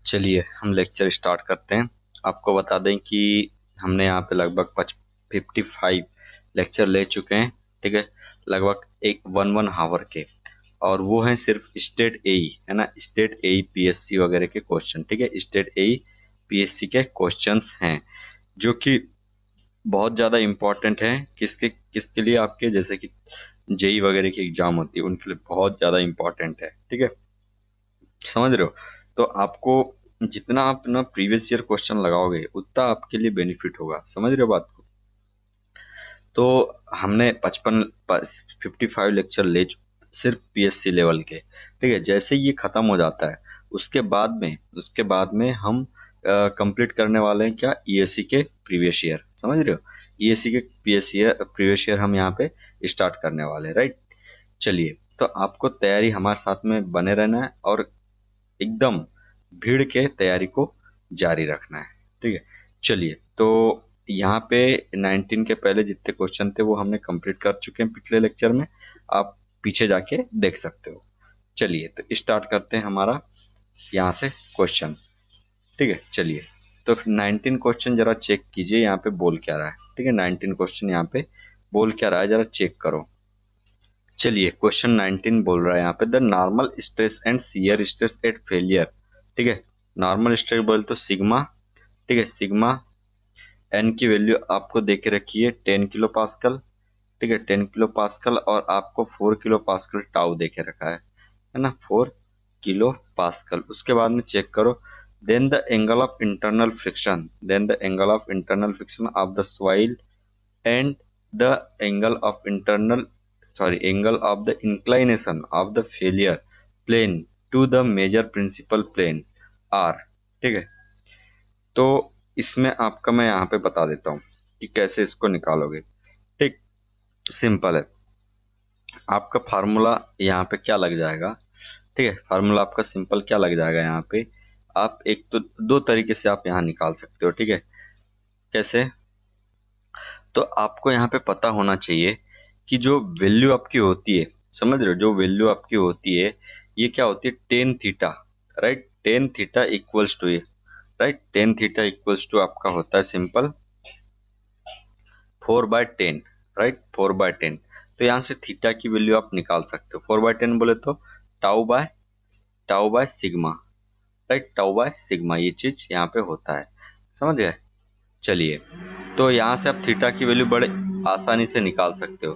चलिए हम lecture start करते हैं। आपको बता दें कि हमने यहाँ पे लगभग 55 लेक्चर ले चुके हैं। ठीक है, लगभग एक वन हावर के, और वो हैं सिर्फ स्टेट एई, है ना, स्टेट एई पीएससी वगैरह के क्वेश्चन। ठीक है, स्टेट एई पीएससी के क्वेश्चंस हैं जो कि बहुत ज़्यादा इम्पोर्टेंट हैं। किसके किसके लिए? आपके जैसे कि जेई वगैरह की एग्जाम होती है उनके लिए बहुत ज़्यादा इम्पोर्टेंट है। ठीक है, समझ रहे हो? तो आपको जितना आप ना प्रीवियस ईयर क्वेश्चन लगाओगे उतना आपके लिए बेनिफिट होगा। समझ रहे हो बात को? तो हमने 55 लेक्चर सिर्फ पीएससी लेवल के। ठीक है, जैसे ये खत्म हो जाता है उसके बाद में हम कंप्लीट करने वाले हैं क्या? ईएससी के प्रीवियस ईयर। समझ रहे हो? ईएससी के प्रीवियस ईयर हम यहाँ पे स्टार्ट करने वाले हैं, राइट। चलिए, तो आपको तैयारी हमारे साथ में बने रहना है और एकदम भीड़ के तैयारी को जारी रखना है। ठीक है, चलिए, तो यहाँ पे 19 के पहले जितने क्वेश्चन थे वो हमने कंप्लीट कर चुके हैं पिछले लेक्चर में। आप पीछे जाके देख सकते हो। चलिए, तो स्टार्ट करते हैं हमारा यहाँ से क्वेश्चन। ठीक है, चलिए, तो 19 क्वेश्चन जरा चेक कीजिए यहाँ पे बोल क्या रहा है। ठीक है, 19 क्वेश्चन यहाँ पे बोल क्या रहा है जरा चेक करो। चलिए, क्वेश्चन 19 बोल रहा है यहाँ पे the normal stress and shear stress eight failure. ठीक है, नॉर्मल स्ट्रेस बोल तो सिग्मा। ठीक है, सिग्मा एन की वैल्यू आपको दे के रखी है 10 किलो पास्कल। ठीक है, 10 किलो पास्कल, और आपको 4 किलो पास्कल टाउ दे के रखा है ना, 4 किलो पास्कल। उसके बाद में चेक करो, then the angle of internal friction, then the angle of internal friction of the soil and the angle of angle of the inclination of the failure plane to the major principal plane R। ठीक है, तो इसमें आपका मैं यहाँ पे बता देता हूँ कि कैसे इसको निकालोगे। ठीक, सिंपल है। आपका फार्मूला यहाँ पे क्या लग जाएगा? ठीक है, फार्मूला आपका सिंपल क्या लग जाएगा यहाँ पे? आप एक तो दो तरीके से आप यहाँ निकाल सकते हो। ठीक है, कैसे? तो आपको यहाँ पे पता होना चाहिए कि जो वैल्यू आपकी होती है, समझ रहे हो, जो वैल्यू आपकी होती है ये क्या होती है? Tan theta, right. Tan theta equals to ये, right. Tan theta equals to आपका होता है सिंपल 4/10, राइट, 4/10। तो यहाँ से थीटा की वैल्यू आप निकाल सकते हो। 4/10 बोले तो tau by sigma, right, tau by sigma, ये चीज यहाँ पे होता है। समझ गए? चलिए, तो यहाँ से आप थीटा की वैल्यू बड़े आसानी से निकाल सकते हो।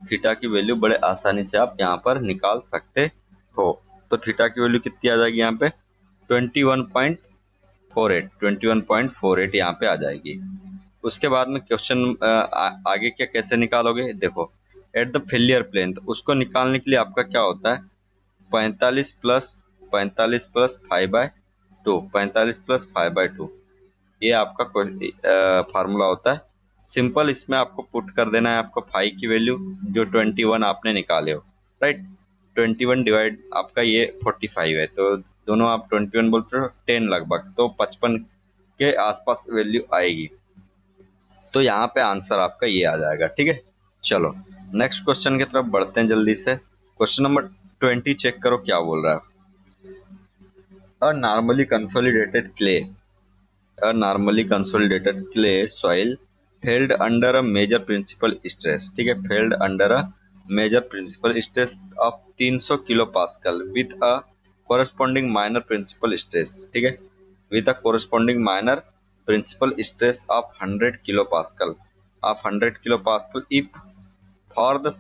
थीटा की वैल्यू बड़े आसानी से आप यहाँ पर निकाल सकते हो। तो थीटा की वैल्यू कितनी आ जाएगी यहाँ पे? 21.48 यहाँ पे आ जाएगी। उसके बाद में क्वेश्चन आगे क्या कैसे निकालोगे? देखो, एट द फेलियर प्लेन, तो उसको निकालने के लिए आपका क्या होता है? 45 प्लस 5/2, 45 + 5/2, ये आपका फार्मूला होता है। सिंपल, इसमें आपको पुट कर देना है आपको फाई की वैल्यू जो 21 आपने निकाले हो, राइट। 21 डिवाइड आपका ये 45 है, तो दोनों आप 21 बोलते हो 10 लगभग, तो 55 के आसपास वैल्यू आएगी। तो यहाँ पे आंसर आपका ये आ जाएगा। ठीक है, चलो नेक्स्ट क्वेश्चन की तरफ बढ़ते हैं जल्दी से। क्वेश्चन नंबर 20 चेक करो क्या बोल रहा है। A normally consolidated clay, a normally consolidated clay soil held under a major principal stress। ठीक है, held under a major principal stress of 300 kilo pascal with a corresponding minor principal stress। ठीक है, with a corresponding minor principal stress of 100 kilo pascal, of 100 kilo pascal if for the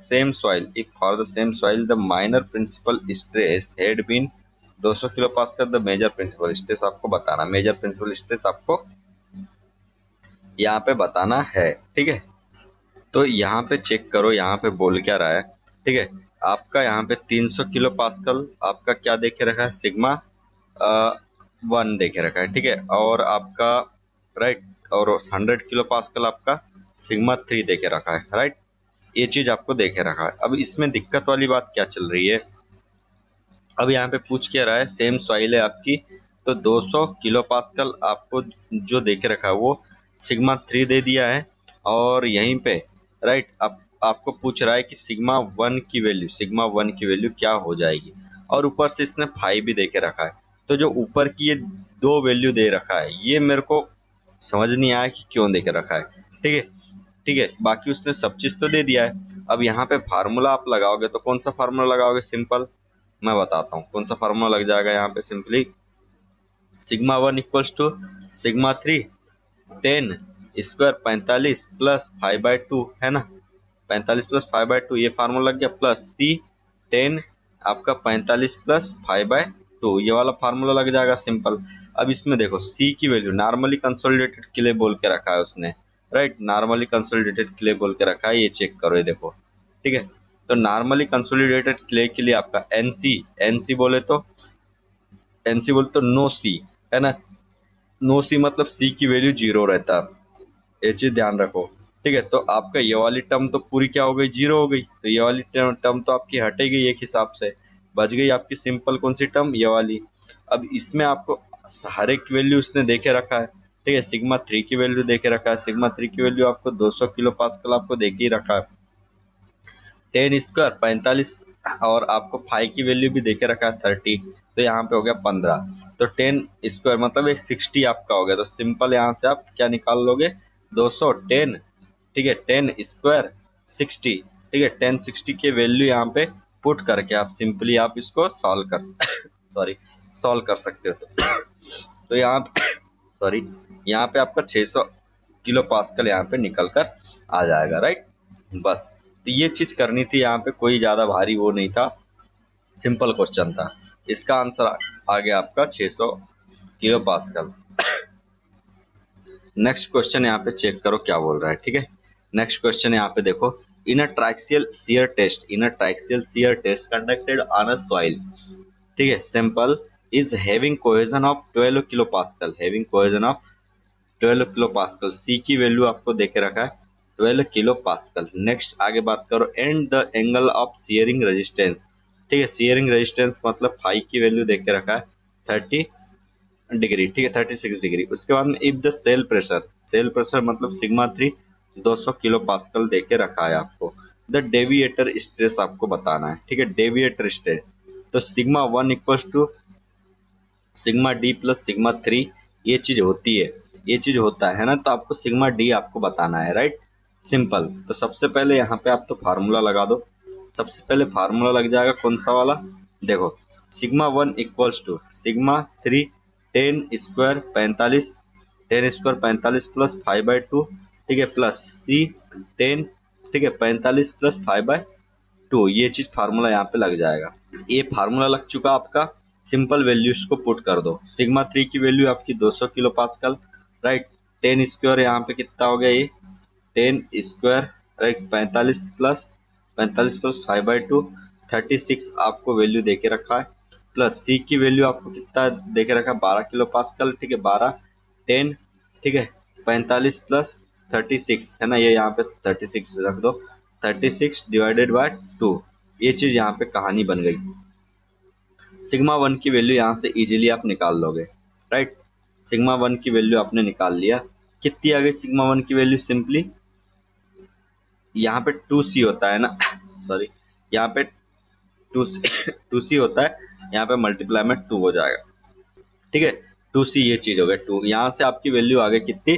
same soil the minor principal stress had been 200 kilo pascal, the major principal stress आपको बताना, major principal stress आपको यहाँ पे बताना है। ठीक है, तो यहाँ पे चेक करो यहाँ पे बोल क्या रहा है। ठीक है, आपका यहाँ पे 300 किलो पास्कल आपका क्या देखे रखा है? सिग्मा 1 देखे रखा है। ठीक है, और आपका राइट, और 100 किलो पास्कल आपका सिग्मा 3 देखे रखा है, राइट। ये चीज आपको देखे रखा है। अब इसमें दिक्कत वाली बात क्या चल रही है? अब यहाँ पे पूछ क्या रहा है? सेम सॉइल है आपकी, तो 200 किलो पास्कल आपको जो देके रखा है वो सिग्मा 3 दे दिया है, और यहीं पे राइट आपको पूछ रहा है कि सिग्मा 1 की वैल्यू क्या हो जाएगी, और ऊपर से इसने 5 भी देके रखा है। तो जो ऊपर की ये दो वैल्यू दे रखा है, ये मेरे को समझ नहीं आया कि क्यों दे के रखा है। ठीक है, ठीक है, बाकी उसने सब चीज तो दे दिया है। अब यहाँ पे फार्मूला आप लगाओगे तो कौन सा फार्मूला लगाओगे? सिंपल मैं बताता हूँ कौन सा फार्मूला लग जाएगा यहाँ पे। Simply sigma 1 equals to sigma 3 10 square 45 plus 5/2 है ना, 45 प्लस 5/2 ये फार्मूला लग गया, प्लस सी 10 आपका 45 प्लस 5/2 ये वाला फार्मूला लग जाएगा। सिंपल। अब इसमें देखो सी की वैल्यू नॉर्मली कंसोलिडेटेड के लिए बोल के रखा है उसने, राइट, नॉर्मली कंसोलिडेटेड के लिए बोल के रखा है, ये चेक करो, ये देखो। ठीक है, तो नॉर्मली कंसोलिडेटेड क्ले के लिए आपका एनसी, एनसी बोले तो नो सी है ना, नो सी मतलब सी की वैल्यू 0 रहता है, ये चीज ध्यान रखो। ठीक है, तो आपका ये वाली टर्म तो पूरी क्या हो गई? 0 हो गई, तो ये वाली टर्म तो आपकी हटेगी एक हिसाब से, बच गई आपकी सिंपल कौन सी टर्म? ये वाली। अब इसमें आपको हर एक वैल्यू उसने देके रखा है। ठीक है, सिग्मा 3 की वैल्यू देके रखा है, सिग्मा 3 की वैल्यू आपको 200 किलो पास्कल आपको देके ही रखा है, 10 स्क्वायर 45 और आपको 5 की वैल्यू भी देके रखा है 30, तो यहाँ पे हो गया 15, तो 10 स्क्वायर मतलब एक 60 आपका हो गया। तो सिंपल यहाँ से आप क्या निकाल लोगे? 210, ठीक है, 10 स्क्वायर 60, ठीक है, 10 60 की वैल्यू यहाँ पे पुट करके आप सिंपली आप इसको सॉल्व कर सॉरी सॉल्व कर सकते हो। तो यहाँ सॉरी यहाँ पे आपका 600 किलो पास्कल यहाँ पे निकल कर आ जाएगा, राइट। बस, तो ये चीज करनी थी, यहाँ पे कोई ज्यादा भारी वो नहीं था, सिंपल क्वेश्चन था। इसका आंसर आ गया आपका 600 किलो पास्कल। नेक्स्ट क्वेश्चन यहाँ पे चेक करो क्या बोल रहा है। ठीक है, नेक्स्ट क्वेश्चन यहाँ पे देखो, in a triaxial shear test, in a triaxial shear test conducted on a soil, ठीक है, sample is having cohesion of 12 kilo pascal, having cohesion of 12 kilo pascal, c की वैल्यू आपको देके रखा है 12 किलो पास्कल। नेक्स्ट आगे बात करो, and the angle of shearing resistance, ठीक है, शियरिंग रेजिस्टेंस मतलब फाई की वैल्यू देके रखा है 30 डिग्री, ठीक है, 36 डिग्री। उसके बाद में if the cell pressure, cell pressure मतलब सिग्मा 3 200 किलो पास्कल देके रखा है आपको। द डेविएटर स्ट्रेस आपको बताना है, ठीक है, डेविएटर स्ट्रेस, तो sigma 1 equals to sigma d plus sigma 3 ये चीज होती है, ये चीज होता है ना, तो आपको सिग्मा डी आपको बताना है, राइट। सिंपल, तो सबसे पहले यहाँ पे आप तो फार्मूला लगा दो। सबसे पहले फार्मूला लग जाएगा कौन सा वाला? देखो, sigma 1 equals to sigma 3 10 square 45, 10 square 45 plus 5/2, ठीक है, प्लस सी 10, ठीक है, 45 प्लस 5/2, ये चीज फार्मूला यहाँ पे लग जाएगा। ये फार्मूला लग चुका आपका, सिंपल वैल्यूज को पुट कर दो। सिग्मा 3 की वैल्यू आपकी 200 किलो पास्कल, राइट, 10 स्क्वायर यहाँ पे कितना हो गया? ये 10 स्क्वायर, राइट, 45 प्लस 5/2 36 आपको वैल्यू देके रखा है, प्लस सी की वैल्यू आपको कितना देके रखा है? 12 किलो पास्कल, ठीक है, 12 10, ठीक है, 45 प्लस 36 है ना, ये यहाँ पे 36 रख दो, 36 डिवाइडेड बाय 2, ये चीज यहाँ पे कहानी बन गई। सिग्मा 1 की वैल्यू यहाँ से इजीली आप निकाल लोगे, राइट। सिग्मा 1 की वैल्यू आपने निकाल लिया, कितनी आ गई सिग्मा 1 की वैल्यू? सिंपली यहाँ पे 2c होता है ना, सॉरी, यहाँ पे 2c होता है, यहाँ पे मल्टीप्लाई में 2 हो जाएगा, ठीक है, 2c ये चीज हो गया 2, यहाँ से आपकी वैल्यू आ गई कितनी?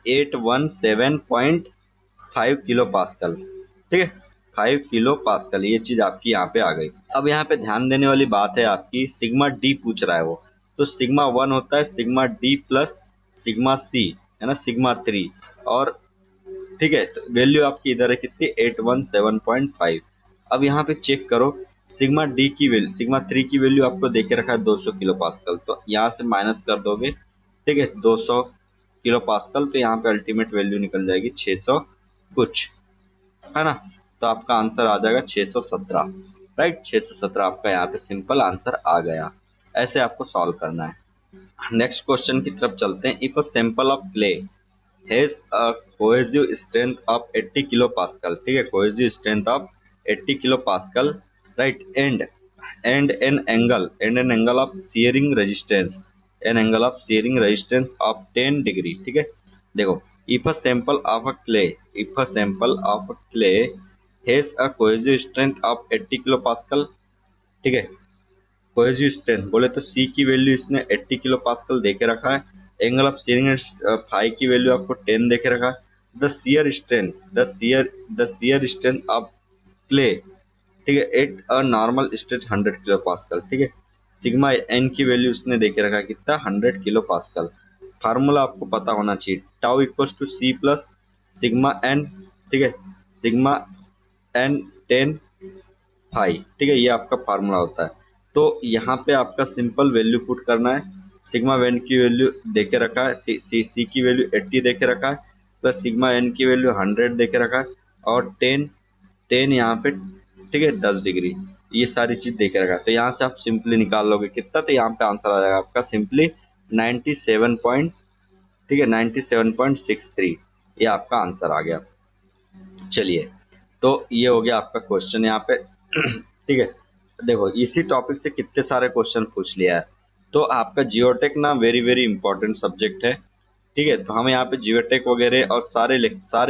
817.5 किलो पास्कल, ठीक है, 5 किलो पास्कल, ये चीज आपकी यहाँ पे आ गई। अब यहाँ पे ध्यान देने वाली बात है आपकी, सिग्मा डी पूछ रहा है वो, तो सिग्मा 1 होता है sigma d plus sigma c, है ना, सिग्मा 3, और ठीक है, तो वैल्यू आपकी इधर है कितनी? 817.5। अब यहाँ पे चेक करो, सिग्मा डी की वैल्यू, सिग्मा 3 की वैल्यू आपको देके रखा है 200 किलो पास्कल, तो यहाँ से माइनस कर दोगे, ठीक है, 200 किलो पास्कल, तो यहाँ पे अल्टीमेट वैल्यू निकल जाएगी 600 कुछ, है ना, तो आपका आंसर आ जाएगा 617, राइट, 617 आपका यहाँ पे सिंपल आंसर आ गया। ऐसे आपको सॉल्व करना है। नेक्स्ट क्वेश्चन की तरफ चलते हैं। If a sample of clay has a cohesive strength of 80 kilo pascal, ठीक है, cohesive strength of 80 kilo pascal, right, and an angle of shearing resistance, an angle of shearing resistance of 10 degree, ठीक है। देखो, if a sample of a clay, if a sample of a clay has a cohesive strength of 80 kilo pascal, ठीक है, cohesive strength बोले तो सी की value इसने 80 kilo pascal दे के रखा है। एंगल ऑफ सीरिंग फाई की वैल्यू आपको 10 दे के रखा है। The shear strength of clay, ठीक है, at a normal state 100 kilo pascal, ठीक है। सिग्मा एन की वैल्यू उसने दे के रखा है कितना, 100 किलो पास्कल। फार्मूला आपको पता होना चाहिए, tau equals to c plus sigma n, ठीक है, सिग्मा एन 10 फाइव, ठीक है, ये आपका फार्मूला होता है। तो यहाँ पे आपका सिंपल वैल्यू पुट करना है। सिग्मा एन की वैल्यू दे के रखा है, सी की वैल्यू 80 दे के रखा है, प्लस सिग्मा एन की वैल्यू 100 दे के रखा है, और 10 यहाँ पे, ठीक है, 10 डिग्री, ये सारी चीज दे के रखा है। तो यहाँ से आप सिंपली निकाल लोगे कितना, तो यहाँ पे आंसर आ जाएगा आपका सिंपली 97 पॉइंट, ठीक है, 97.63, ये आपका आंसर आ गया। चलिए, तो ये हो गया आपका क्वेश्चन यहाँ पे। ठीक है, देखो इसी टॉपिक से कितने सारे क्वेश्चन पूछ लिया है। तो आपका जियोटेक ना वेरी वेरी इंपॉर्टेंट सब्जेक्ट है, ठीक है। तो हम यहाँ पे जियोटेक वगैरह और सारे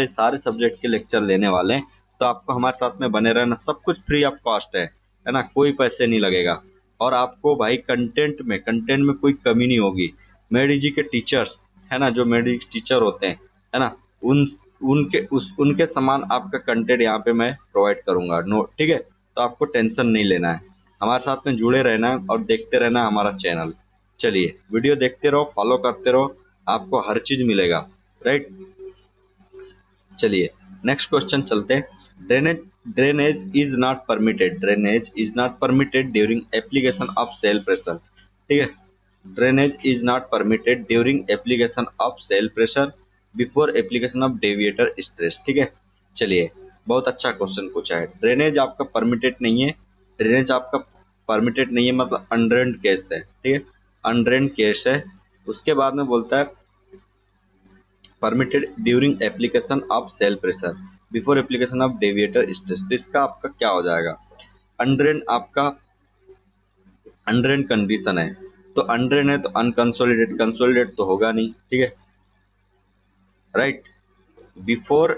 सारे सब्जेक्ट के लेक्चर लेने वाले हैं। तो आपको हमारे साथ में बने रहना, सब कुछ फ्री ऑफ कॉस्ट है ना, कोई पैसे नहीं लगेगा। और आपको भाई कंटेंट में कोई कमी नहीं होगी। मेडी जी के टीचर्स है ना, जो मेडी टीचर होते हैं, है ना, उन उनके समान आपका कंटेंट यहाँ पे मैं प्रोवाइड करूंगा, नो, ठीक है। तो आपको टेंशन नहीं लेना है, हमारे साथ में जुड़े रहना है और देखते रहना है हमारा चैनल। चलिए, वीडियो देखते रहो, फॉलो करते रहो, आपको हर चीज मिलेगा, राइट। चलिए, नेक्स्ट क्वेश्चन चलते हैं। Drainage is not permitted during application of cell pressure, ठीक है। Drainage is not permitted during application of cell pressure before application of deviator stress, ठीक है। चलिए, बहुत अच्छा क्वेश्चन पूछा है। ड्रेनेज आपका परमिटेड नहीं है, ड्रेनेज आपका परमिटेड नहीं है मतलब अनड्रेन्ड केस है, ठीक है, अनड्रेन्ड केस है। उसके बाद में बोलता है permitted during application of cell pressure before application of deviator stress. तो इसका आपका क्या हो जाएगा, अनड्रेन आपका अनड्रेन कंडीशन है, तो अनड्रेन है तो अनकंसोलिडेट, कंसोलिडेट तो होगा नहीं, ठीक है, right. Before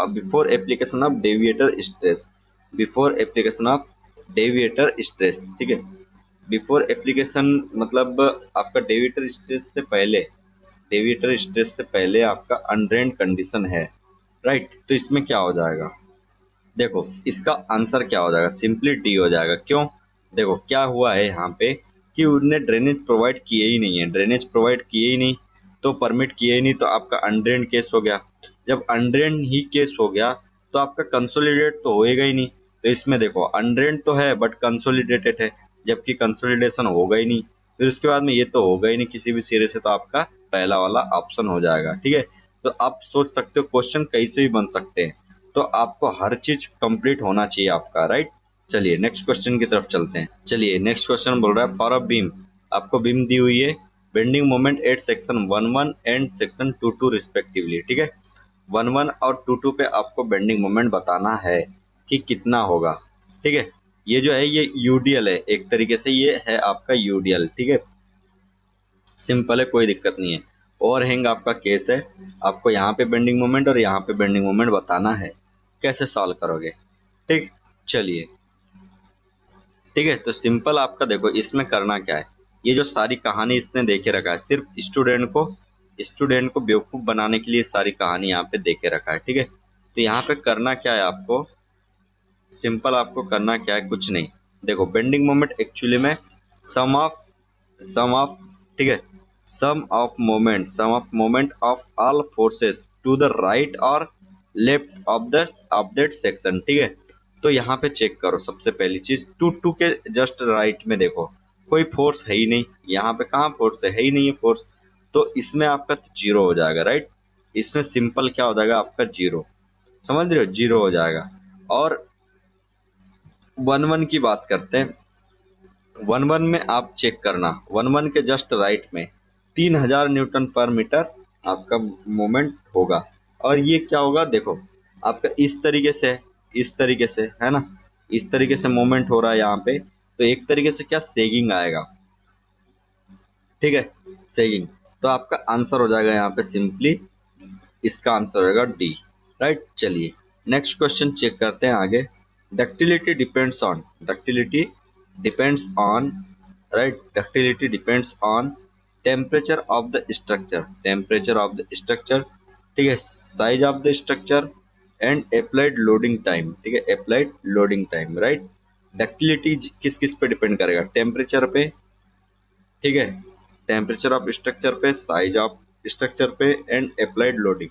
before application of deviator stress, before application of deviator stress, ठीक है। बिफोर एप्लीकेशन मतलब आपका डेविएटर स्ट्रेस से पहले, डेविएटर स्ट्रेस से पहले आपका अनड्रेन्ड कंडीशन है, राइट। तो इसमें क्या हो जाएगा, देखो इसका आंसर क्या हो जाएगा, सिंपली डी हो जाएगा। क्यों, देखो क्या हुआ है यहाँ पे कि उनने ड्रेनेज प्रोवाइड किए ही नहीं है, ड्रेनेज प्रोवाइड किए ही नहीं, तो परमिट किए ही नहीं, तो आपका अनड्रेन्ड केस हो गया। जब अनड्रेन्ड ही केस हो गया तो आपका कंसोलिडेट तो होएगा ही नहीं। तो इसमें देखो अनड्रेन्ड तो है बट कंसोलिडेटेड है, जबकि कंसोलिडेशन होगा ही नहीं। फिर उसके बाद में ये तो होगा ही नहीं किसी भी सिरे से, तो आपका पहला वाला ऑप्शन हो जाएगा, ठीक है। तो आप सोच सकते हो क्वेश्चन कैसे भी बन सकते हैं, तो आपको हर चीज कंप्लीट होना चाहिए आपका, राइट। चलिए नेक्स्ट क्वेश्चन की तरफ चलते हैं। चलिए, नेक्स्ट क्वेश्चन बोल रहा है फॉर अ बीम, आपको बीम दी हुई है, bending moment at section 11 and section 22 respectively, ठीक है। 11 और 22 पे आपको बेंडिंग मोमेंट बताना है कि कितना होगा, ठीक है। ये जो है ये यूडीएल है, एक तरीके से ये है आपका यूडीएल, ठीक है, सिंपल है, कोई दिक्कत नहीं है। ओवरहैंग आपका केस है, आपको यहाँ पे बेंडिंग मोमेंट और यहाँ पे बेंडिंग मोमेंट बताना है, कैसे सॉल्व करोगे, ठीक। चलिए, ठीक है, तो सिंपल आपका देखो इसमें करना क्या है, ये जो सारी कहानी इसने देखे रखा है, सिर्फ स्टूडेंट को बेवकूफ बनाने के लिए सारी कहानी यहाँ पे देखे रखा है, ठीक है। तो यहाँ पे करना क्या है आपको, सिंपल आपको करना क्या है, कुछ नहीं। देखो बेंडिंग मोमेंट एक्चुअली में सम ऑफ, ठीक है, sum of moment of all forces to the right और लेफ्ट ऑफ दैट सेक्शन, ठीक है। तो यहाँ पे चेक करो, सबसे पहली चीज टू के जस्ट राइट में देखो कोई फोर्स है ही नहीं, यहाँ पे कहाँ फोर्स है ही नहीं है फोर्स, तो इसमें आपका जीरो हो जाएगा, राइट। इसमें सिंपल क्या हो जाएगा आपका जीरो, समझ रहे हो, जीरो हो जाएगा। और 11 की बात करते हैं, 11 में आप चेक करना, 11 के जस्ट राइट में 3000 न्यूटन पर मीटर आपका मोमेंट होगा। और ये क्या होगा, देखो आपका इस तरीके से, इस तरीके से है ना, इस तरीके से मोमेंट हो रहा है यहाँ पे, तो एक तरीके से क्या सेगिंग आएगा, ठीक है, सेगिंग। तो आपका आंसर हो जाएगा यहाँ पे सिंपली, इसका आंसर हो जाएगा डी, राइट। चलिए नेक्स्ट क्वेश्चन चेक करते हैं आगे। Ductility depends on right. Ductility depends on temperature of the structure, temperature of the structure, ठीक है, size of the structure and applied loading time, ठीक है, applied loading time, right. Ductility किस किस पे डिपेंड करेगा? टेम्परेचर पे, ठीक है, टेम्परेचर ऑफ स्ट्रक्चर पे, साइज ऑफ स्ट्रक्चर पे एंड अप्लाइड लोडिंग।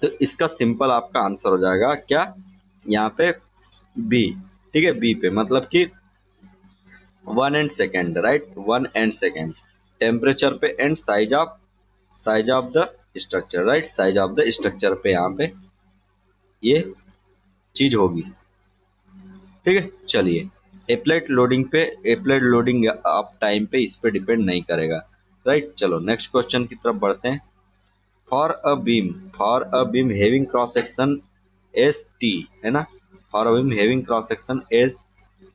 तो इसका सिंपल आपका आंसर हो जाएगा क्या? यहाँ पे बी, ठीक है, बी पे, मतलब कि 1 and 2, राइट, 1 and 2 टेम्परेचर पे and size of the structure, right, size of the structure पे यहाँ पे ये चीज होगी, ठीक है। चलिए अप्लाइड लोडिंग पे, अप्लाइड लोडिंग आप टाइम पे इस पे डिपेंड नहीं करेगा, राइट। चलो नेक्स्ट क्वेश्चन की तरफ बढ़ते हैं। For a beam having cross section S T, है ना, for a beam having cross section S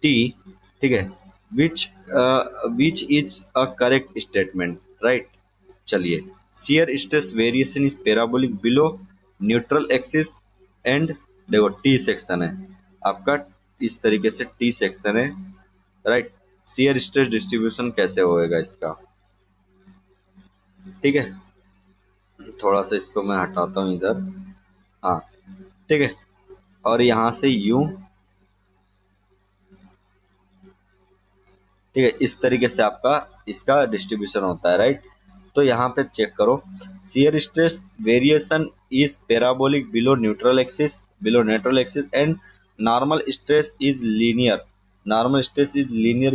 T, ठीक है, which is a correct statement, right. चलिए, shear stress variation is parabolic below neutral axis and, देखो T section है आपका, इस तरीके से टी सेक्शन है, राइट। शियर स्ट्रेस डिस्ट्रीब्यूशन कैसे होएगा इसका, ठीक है, थोड़ा सा इसको मैं हटाता हूं इधर, हाँ, ठीक है, और यहां से यूं, ठीक है, इस तरीके से आपका इसका डिस्ट्रीब्यूशन होता है, राइट। तो यहाँ पे चेक करो, shear stress variation is parabolic below neutral axis, and normal stress is linear,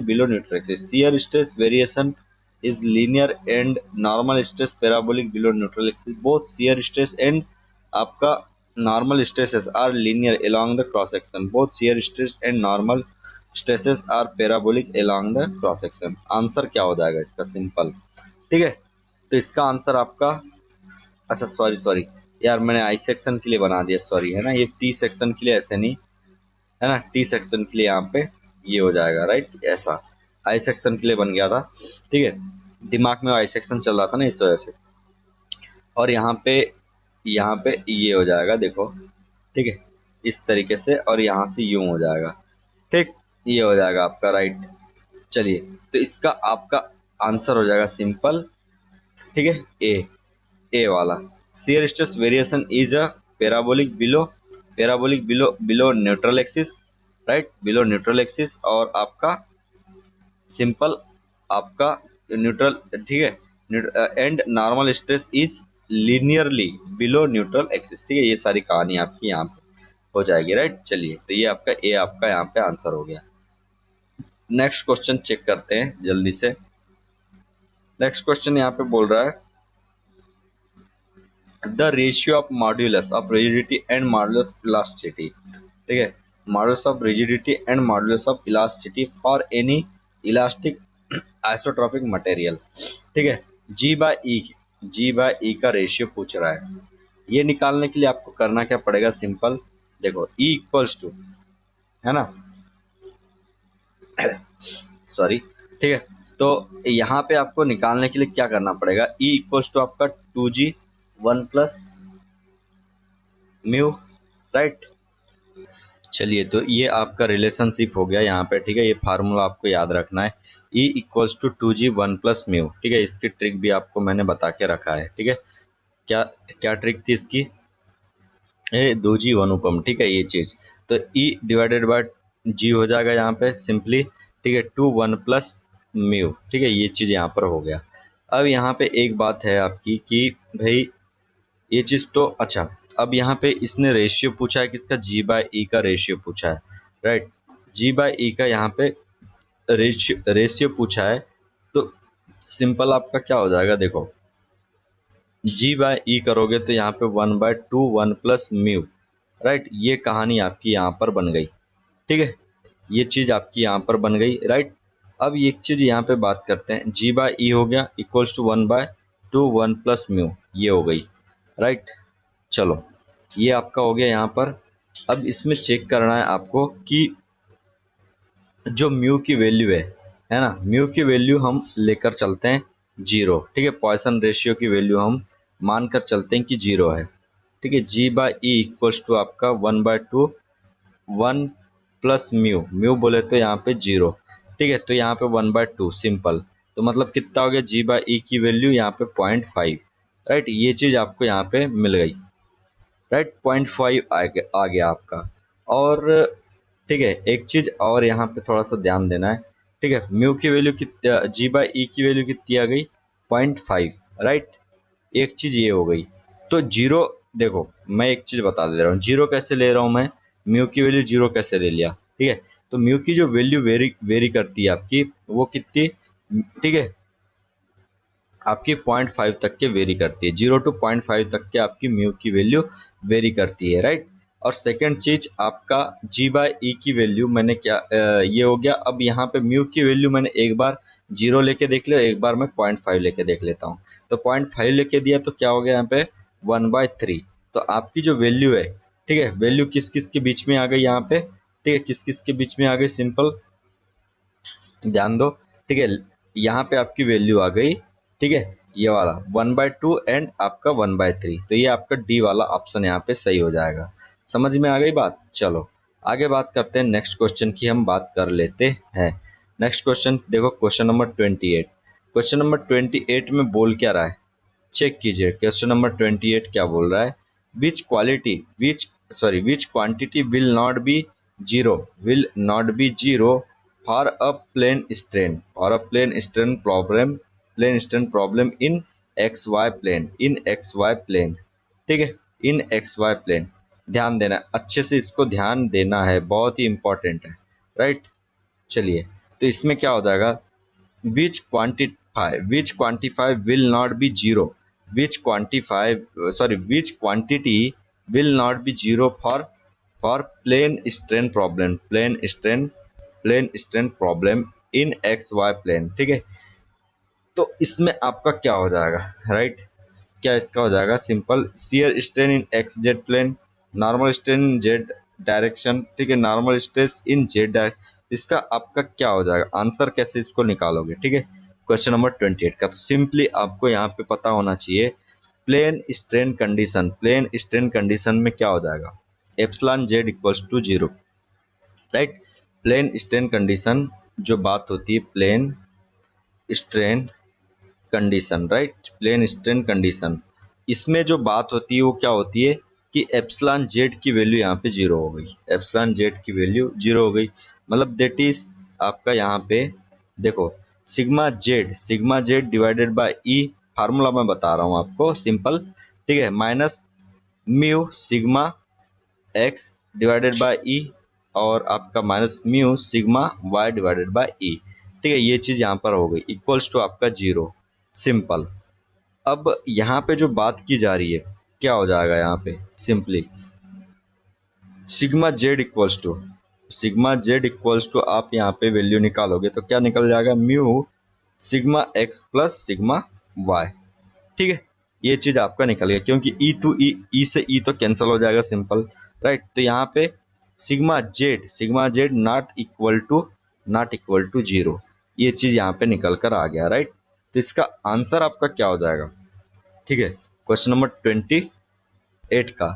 below neutral axis. Shear stress variation is linear and normal stress parabolic below neutral axis. Both shear stress and आपका normal stresses are linear along the cross section. Both shear stress and normal stresses are parabolic along the cross section. Answer क्या हो जाएगा इसका? Simple, ठीक है। तो इसका answer आपका, अच्छा सॉरी यार, मैंने आई सेक्शन के लिए बना दिया, सॉरी, है ना, ये टी सेक्शन के लिए ऐसे नहीं, है ना, टी सेक्शन के लिए यहाँ पे ये हो जाएगा, राइट, ऐसा आई सेक्शन के लिए बन गया था, ठीक है, दिमाग में आई सेक्शन चल रहा था ना, इस वजह से। और यहाँ पे ये हो जाएगा, देखो, ठीक है, इस तरीके से, और यहाँ से यूं हो जाएगा, ठीक, ये हो जाएगा आपका, राइट। चलिए, तो इसका आपका आंसर हो जाएगा सिंपल, ठीक है, ए वाला। Shear stress variation is a parabolic below neutral axis, right, below neutral axis, और आपका सिंपल आपका न्यूट्रल, ठीक है, and normal stress is linearly below neutral axis, ठीक है। ये सारी कहानी आपकी यहाँ पे हो जाएगी, राइट। चलिए, तो ये आपका ए आपका यहाँ पे आंसर हो गया। नेक्स्ट क्वेश्चन चेक करते हैं जल्दी से। नेक्स्ट क्वेश्चन यहाँ पे बोल रहा है the ratio of modulus of rigidity and modulus elasticity, ठीक है, modulus of rigidity and modulus of elasticity for any elastic isotropic material, ठीक है। जी बाय ई का रेशियो पूछ रहा है। ये निकालने के लिए आपको करना क्या पड़ेगा? सिंपल, देखो ई इक्वल्स टू, है ना, सॉरी, ठीक है, तो यहाँ पे आपको निकालने के लिए क्या करना पड़ेगा? ई इक्वल्स टू आपका 2g 1 प्लस म्यू, राइट। चलिए, तो ये आपका रिलेशनशिप हो गया यहाँ पे, ठीक है, ये फार्मूला आपको याद रखना है, E equals to 2g 1 plus mu, ठीक है। इसकी ट्रिक भी आपको मैंने बता के रखा है, ठीक है। क्या क्या ट्रिक थी इसकी? 2g 1 उपम, ठीक है, ये चीज। तो E डिवाइडेड बाय g हो जाएगा यहाँ पे सिंपली, ठीक है, 2 1 प्लस म्यू, ठीक है, ये चीज यहाँ पर हो गया। अब यहाँ पे एक बात है आपकी कि भाई ये चीज तो, अच्छा, अब यहाँ पे इसने रेशियो पूछा है, किसका? जी बाय ई का रेशियो पूछा है, राइट। जी बाय ई का यहाँ पे रेशियो पूछा है, तो सिंपल आपका क्या हो जाएगा? देखो, जी बाय ई करोगे तो यहाँ पे 1/2 1 प्लस म्यू, राइट, ये कहानी आपकी यहाँ पर बन गई, ठीक है, ये चीज आपकी यहाँ पर बन गई, राइट। अब एक चीज यहाँ पे बात करते हैं, जी बाय ई हो गया इक्वल्स टू 1/2 1 प्लस म्यू, ये हो गई, राइट। चलो, ये आपका हो गया यहाँ पर। अब इसमें चेक करना है आपको कि जो म्यू की वैल्यू है ना, म्यू की वैल्यू हम लेकर चलते हैं 0, ठीक है, पॉइसन रेशियो की वैल्यू हम मानकर चलते हैं कि 0 है, ठीक है। जी बाय ई इक्वल्स टू आपका 1/2 1 प्लस म्यू, म्यू बोले तो यहाँ पे 0, ठीक है। तो यहाँ पे 1/2 सिंपल, तो मतलब कितना हो गया, g/e की वैल्यू यहाँ पे 0.5, राइट। ये चीज आपको यहाँ पे मिल गई, राइट। 0.5 आ गया आपका। और ठीक है, एक चीज और यहाँ पे थोड़ा सा ध्यान देना है, ठीक है। म्यू की वैल्यू कितनी, g/e की वैल्यू कितनी आ गई, 0.5, राइट। एक चीज ये हो गई। तो जीरो, देखो मैं एक चीज बता दे रहा हूँ, जीरो कैसे ले रहा हूँ मैं, म्यू की वैल्यू जीरो कैसे ले लिया, ठीक है। तो म्यू की जो वैल्यू वेरी करती है आपकी, वो कितनी, ठीक है, आपकी 0.5 तक के वेरी करती है, 0 to 0.5 तक के आपकी म्यू की वैल्यू वेरी करती है, राइट। और सेकंड चीज आपका g/e की वैल्यू मैंने क्या ये हो गया। अब यहाँ पे म्यू की वैल्यू मैंने एक बार 0 लेके देख लिया, एक बार मैं 0.5 लेके देख लेता हूँ। तो 0.5 लेके दिया तो क्या हो गया यहाँ पे 1/3। तो आपकी जो वैल्यू है, ठीक है, वैल्यू किस किस के बीच में आ गई यहाँ पे, ठीक है, किस किस के बीच में आ गई, सिंपल ध्यान दो, ठीक है। यहाँ पे आपकी वैल्यू आ गई, ठीक है, ये वाला 1/2 एंड आपका 1/3। तो ये आपका डी वाला ऑप्शन यहाँ पे सही हो जाएगा। समझ में आ गई बात। चलो आगे बात करते हैं, नेक्स्ट क्वेश्चन की हम बात कर लेते हैं। नेक्स्ट क्वेश्चन देखो, क्वेश्चन नंबर 28। क्वेश्चन नंबर 28 में बोल क्या रहा है, चेक कीजिए। क्वेश्चन नंबर 28 क्या बोल रहा है, which quantity will not be zero for a plane strain problem in x y plane, ठीक है, इन एक्स वाई प्लेन। ध्यान देना, अच्छे से इसको ध्यान देना है, बहुत ही इंपॉर्टेंट है, राइट। चलिए, तो इसमें क्या हो जाएगा, which quantify will not be zero, which quantity will not be zero for plane strain problem in xy plane, ठीक है। तो इसमें आपका क्या हो जाएगा, राइट, क्या इसका हो जाएगा, simple shear strain in x z plane, normal strain in z direction, ठीक है, normal stress in z direction. इसका आपका क्या हो जाएगा, आंसर कैसे इसको निकालोगे, ठीक है, क्वेश्चन नंबर 28 का। तो सिंपली आपको यहाँ पे पता होना चाहिए, प्लेन स्ट्रेन कंडीशन में क्या हो जाएगा, epsilon z equals to 0, right. Plane strain condition जो बात होती है, plane strain condition, right, plane strain condition, इसमें जो बात होती है वो क्या होती है कि एप्सिलॉन जेड की वैल्यू यहाँ पे 0 हो गई, एप्सिलॉन जेड की वैल्यू 0 हो गई, मतलब दैट इज आपका यहाँ पे देखो sigma z divided by E, formula मैं बता रहा हूँ आपको सिंपल, ठीक है, minus mu sigma x divided by E, और आपका minus mu sigma Y divided by E, ठीक है। ये चीज यहाँ पर हो गई, इक्वल्स टू आपका 0, सिंपल। अब यहाँ पे जो बात की जा रही है, क्या हो जाएगा यहाँ पे, simply sigma z equals to आप यहाँ पे वैल्यू निकालोगे तो क्या निकल जाएगा, mu sigma x plus sigma y, ठीक है। ये चीज आपका निकल गया, क्योंकि ई से ई तो कैंसिल हो जाएगा, सिंपल, राइट। तो यहाँ पे sigma z not equal to 0, ये चीज यहाँ पे निकल कर आ गया, राइट। तो इसका आंसर आपका क्या हो जाएगा, ठीक है, क्वेश्चन नंबर 28 का।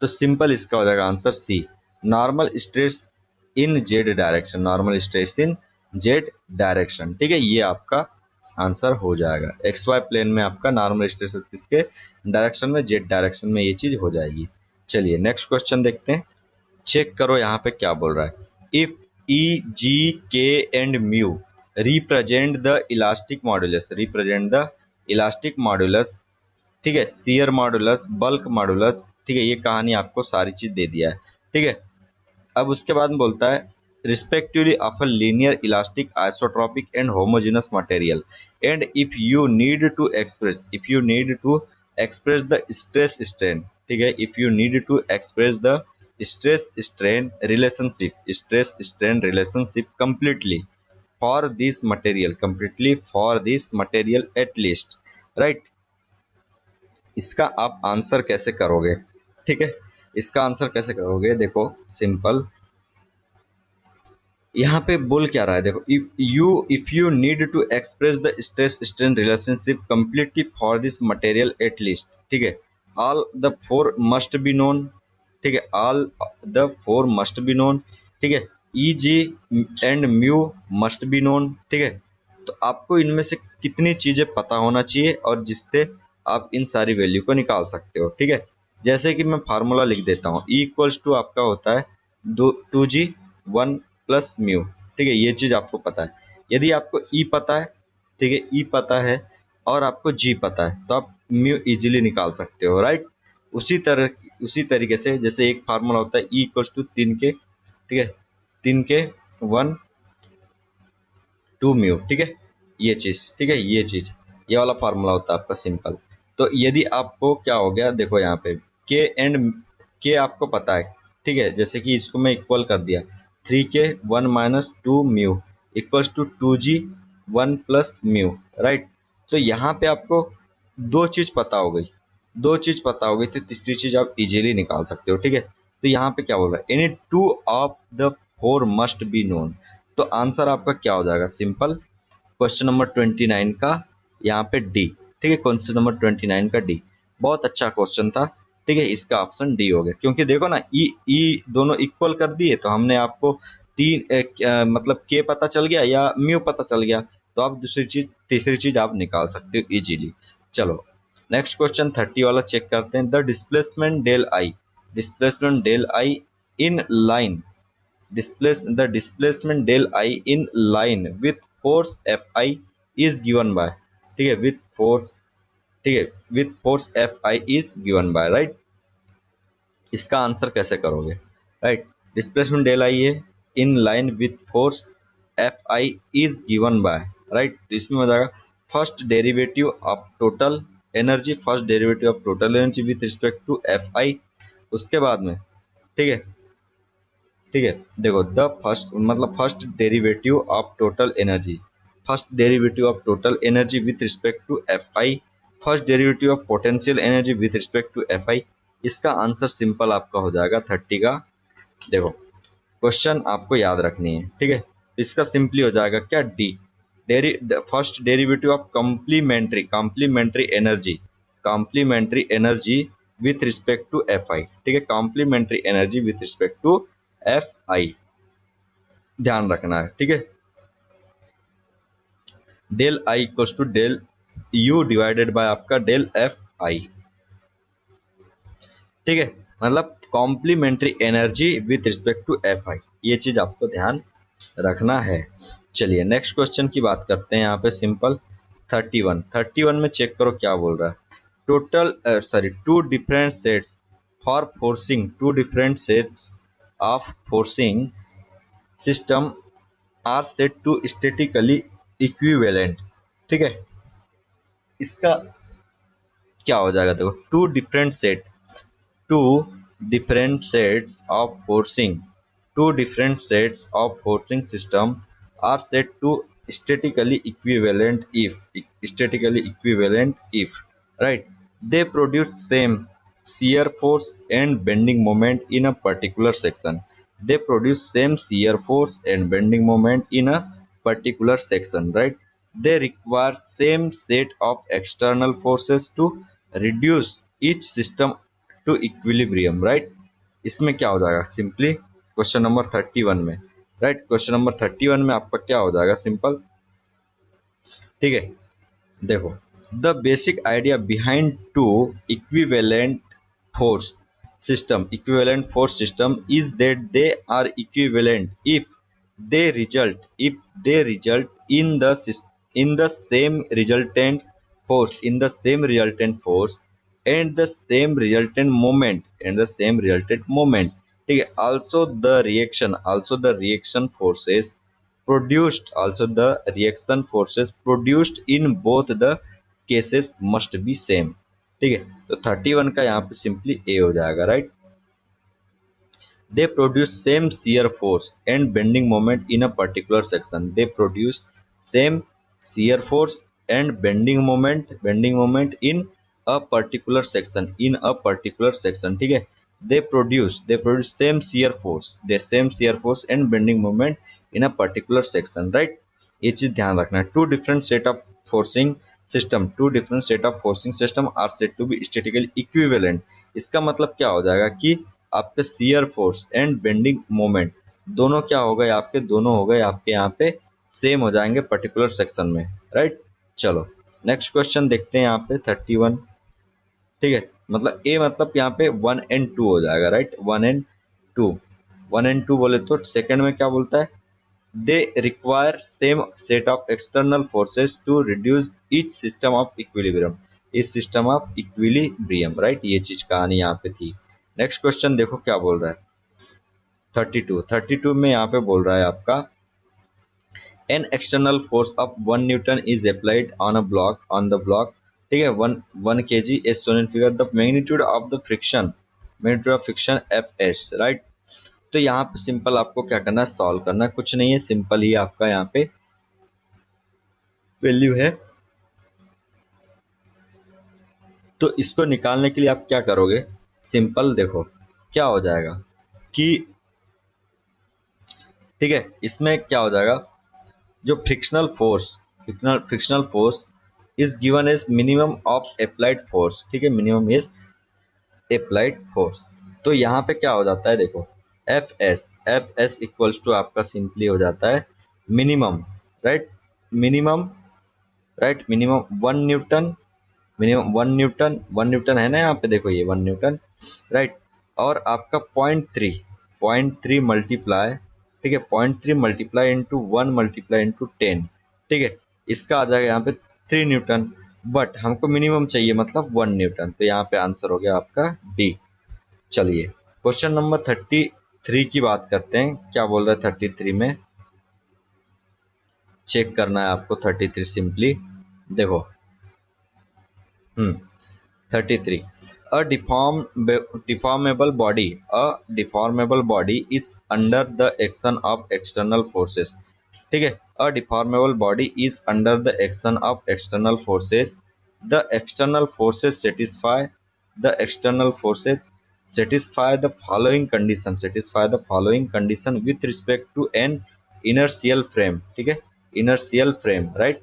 तो सिंपल इसका हो जाएगा answer c, normal stress in z direction, ठीक है। ये आपका आंसर हो जाएगा, एक्स वाई प्लेन में आपका नॉर्मल स्ट्रेस किसके डायरेक्शन में, जेड डायरेक्शन में, ये चीज हो जाएगी। चलिए नेक्स्ट क्वेश्चन देखते हैं, चेक करो यहाँ पे क्या बोल रहा है, इफ ई जी के and mu represent the elastic modulus, ठीक है, शियर मॉड्यूलस, बल्क मॉड्यूलस, ठीक है, ये कहानी आपको सारी चीज दे दिया है, ठीक है। अब उसके बाद में बोलता है respectively of a linear elastic isotropic and homogeneous material, and if you need to express the stress strain, ठीक है, if you need to express the stress strain relationship completely for this material at least, right। इसका आप answer कैसे करोगे, ठीक है, इसका answer कैसे करोगे, देखो सिंपल, यहाँ पे बोल क्या रहा है, देखो if you need to express the stress strain relationship completely for this material at least, ठीक है, all the four must be known, ठीक है, all the four must be known, ठीक है, E G and mu must be known, ठीक है। तो आपको इनमें से कितनी चीजें पता होना चाहिए और जिससे आप इन सारी वैल्यू को निकाल सकते हो, ठीक है। जैसे कि मैं फार्मूला लिख देता हूँ, ई इक्वल्स टू आपका होता है 2g 1 + म्यू, ठीक है। ये चीज आपको पता है। यदि आपको ई पता है, ठीक है, ई पता है और आपको जी पता है, तो आप म्यू इजीली निकाल सकते हो, राइट। उसी तरीके से जैसे एक फार्मूला होता है ई इक्वल्स टू 3k, ठीक है, 3k 1 2 म्यू, ठीक है। ये चीज, ठीक है, ये वाला फार्मूला होता है आपका सिंपल। तो यदि आपको क्या हो गया, देखो यहाँ पे के आपको पता है, ठीक है। जैसे कि इसको मैं इक्वल कर दिया, 3k 1 - 2 mu equals to 2g 1 + mu, right. तो यहाँ पे आपको दो चीज पता हो गई, तो तीसरी चीज आप इजीली निकाल सकते हो, ठीक है। तो यहाँ पे क्या बोल रहा है, any 2 of the 4 must be known. तो आंसर आपका क्या हो जाएगा, सिंपल, क्वेश्चन नंबर 29 का यहाँ पे डी, ठीक है। क्वेश्चन नंबर 29 का डी, बहुत अच्छा क्वेश्चन था, ठीक है। इसका ऑप्शन डी हो गया, क्योंकि देखो ना, ई दोनों इक्वल कर दिए तो हमने आपको मतलब के पता चल गया या म्यू पता चल गया, तो आप तीसरी चीज आप निकाल सकते हो इजीली। चलो नेक्स्ट क्वेश्चन 30 वाला चेक करते हैं। The displacement del i in line the displacement del I in line with force Fi is given by, ठीक है, with force, ठीक है, with force Fi is given by, right. इसका answer कैसे करोगे, राइट। डिस्प्लेसमेंट डेल आई है in line with force Fi is given by, right. तो इसमें हो जाएगा first derivative of total energy, with respect to Fi। उसके बाद में, ठीक है, देखो the first derivative of total energy with respect to F i, first derivative of potential energy with respect to F i. इसका आंसर सिंपल आपका हो जाएगा 30 का। देखो क्वेश्चन आपको याद रखनी है, ठीक है। इसका सिंपली हो जाएगा क्या, D, first derivative of complementary energy with respect to F I, ठीक है, complementary energy with respect to F I, ध्यान रखना है, ठीक है। Del I equals to del U divided by आपका डेल एफ आई, ठीक है, मतलब complementary energy with respect to F I, ये चीज आपको ध्यान रखना है। चलिए नेक्स्ट क्वेश्चन की बात करते हैं यहाँ पे, सिंपल 31 में चेक करो क्या बोल रहा है। Two different sets of forcing system are said to statically equivalent, ठीक है। इसका क्या हो जाएगा, देखो two different sets of forcing system are said to statically equivalent if, right, they produce same shear force and bending moment in a particular section. Right. They require same set of external forces to reduce each system to equilibrium, right. इसमें क्या हो जाएगा, simply question number 31 में, right, question number 31 में आपका क्या हो जाएगा, सिंपल, ठीक है। देखो the basic idea behind two equivalent force system is that they are equivalent if they result in the same resultant force and the same resultant moment, ठीक है। also the reaction forces produced in both the cases must be same, ठीक है। तो 31 का यहाँ पे simply ए हो जाएगा, right. They produce same shear force and bending moment in a particular section. Same shear force and bending moment in a particular section. ठीक है। They produce same shear force and bending moment in a particular section, right? ये चीज ध्यान रखना है। Two different set of forcing system are said to be statically equivalent. इसका मतलब क्या हो जाएगा कि आपका shear force and bending moment दोनों क्या हो गए आपके, दोनों हो गए आपके यहाँ पे सेम हो जाएंगे पर्टिकुलर सेक्शन में, राइट। चलो नेक्स्ट क्वेश्चन देखते हैं यहाँ पे 31। ठीक है, मतलब ए मतलब यहाँ पे 1 and 2 हो जाएगा, राइट। 1 and 2, 1 and 2 बोले तो सेकंड में क्या बोलता है, they require same set of external forces to reduce each system of equilibrium, इस सिस्टम ऑफ इक्विलिब्रियम, राइट। ये चीज कहानी यहाँ पे थी। नेक्स्ट क्वेश्चन देखो क्या बोल रहा है 32 में यहाँ पे बोल रहा है आपका an external force of 1 Newton is applied on a block on the block, ठीक है, 1 kg is shown in figure, the magnitude of the friction, magnitude of friction Fs, right. तो यहाँ पे सिंपल आपको क्या करना है, सॉल्व करना है, कुछ नहीं है, सिंपल ही आपका यहाँ पे वैल्यू है। तो इसको निकालने के लिए आप क्या करोगे, सिंपल देखो क्या हो जाएगा कि, ठीक है, इसमें क्या हो जाएगा, जो frictional force is given as minimum of applied force, ठीक है, मिनिमम इज अप्लाइड फोर्स। तो यहाँ पे क्या हो जाता है देखो, एफ एस इक्वल्स टू आपका सिंपली हो जाता है minimum, right, minimum, right, minimum 1 Newton, minimum 1 Newton है ना यहाँ पे, देखो ये 1 न्यूटन, राइट। और आपका 0.3 मल्टीप्लाई, ठीक है, 0.3 मल्टीप्लाई इंटू 1 मल्टीप्लाई इंटू 10, ठीक है, इसका आ जाएगा यहाँ पे 3 न्यूटन, बट हमको मिनिमम चाहिए मतलब 1 न्यूटन, तो यहाँ पे आंसर हो गया आपका डी। चलिए क्वेश्चन नंबर 33 की बात करते हैं, क्या बोल रहा है 33 में, चेक करना है आपको 33 सिंपली देखो। 33, a deformable body is under the action of external forces, ठीक है, a deformable body is under the action of external forces, the external forces satisfy the following condition with respect to an inertial frame, ठीक है, inertial frame, right.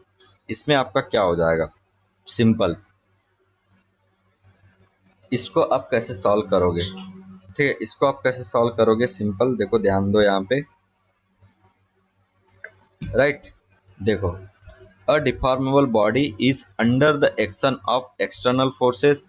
इसमें आपका क्या हो जाएगा, simple इसको आप कैसे सॉल्व करोगे, ठीक है, इसको आप कैसे सॉल्व करोगे, सिंपल देखो, ध्यान दो यहाँ पे, राइट। देखो, a deformable body is under the action of external forces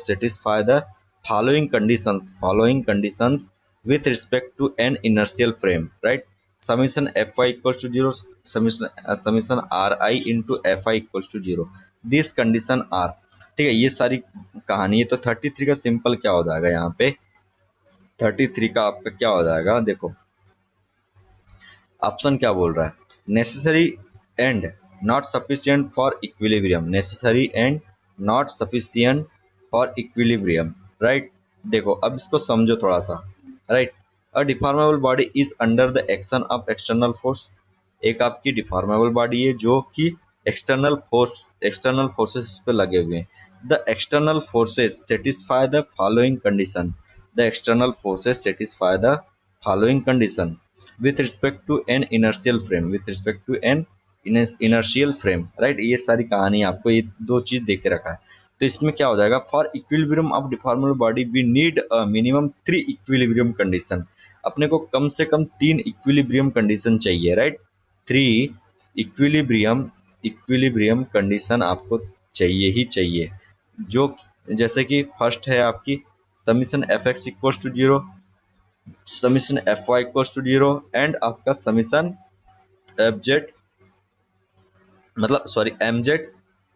satisfy the following conditions with respect to an inertial frame, right? Summation Fy equals to 0, summation Ri into Fi equals to 0, this condition are, ठीक है, ये सारी कहानी है। तो 33 का simple क्या हो जाएगा यहाँ पे, 33 का आपका क्या हो जाएगा देखो, ऑप्शन क्या बोल रहा है, necessary and not sufficient for equilibrium, necessary and not sufficient for equilibrium, right. देखो अब इसको समझो थोड़ा सा, right. A deformable body is under the action of external force, एक आपकी डिफॉर्मेबल बॉडी है जो कि एक्सटर्नल फोर्सेस पे लगे हुए हैं। The external forces satisfy the following condition, the external forces satisfy the following condition with respect to an inertial frame, with respect to an inertial frame, right। ये सारी कहानी आपको ये दो चीज दे के रखा है। तो इसमें क्या हो जाएगा, for equilibrium of deformable body we need minimum 3 equilibrium condition, अपने को कम से कम 3 इक्विलिब्रियम कंडीशन चाहिए, राइट। 3 इक्विलिब्रियम कंडीशन आपको चाहिए ही चाहिए, जो जैसे कि फर्स्ट है आपकी summation F X equals to 0, summation F Y equals to 0 and आपका समीशन एफ जेड मतलब सॉरी एम जेड,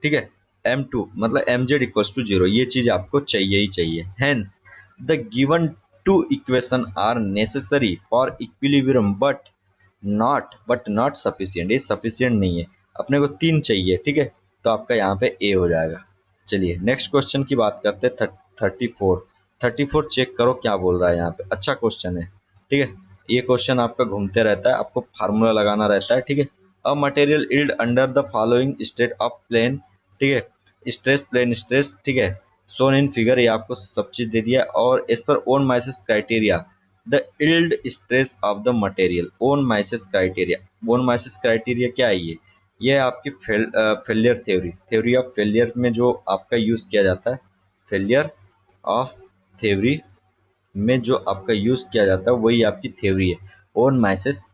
ठीक है, M2 मतलब एम जेड इक्वल्स टू 0, ये चीज आपको चाहिए ही चाहिए। Hence the given 2 equation are necessary for equilibrium but not sufficient, ये सफिशिएंट नहीं है, अपने को 3 चाहिए, ठीक है, तो आपका यहाँ पे ए हो जाएगा। चलिए नेक्स्ट क्वेश्चन की बात करते हैं 34 चेक करो क्या बोल रहा है यहाँ पे, अच्छा क्वेश्चन है, ठीक है, ये क्वेश्चन आपका घूमते रहता है, आपको फार्मूला लगाना रहता है, ठीक है। A material yield under the following state of plane, ठीक है, स्ट्रेस प्लेन स्ट्रेस, ठीक है, सोन इन फिगर, ये आपको सब चीज दे दिया, और as per von Mises criteria the yield stress of the material, von Mises criteria क्या है ये आपकी फेलियर थ्योरी ऑफ फेलियर में जो आपका यूज किया जाता है, फेलियर ऑफ थ्योरी में जो आपका यूज किया जाता है वही आपकी थ्योरी है, वॉन माइसेस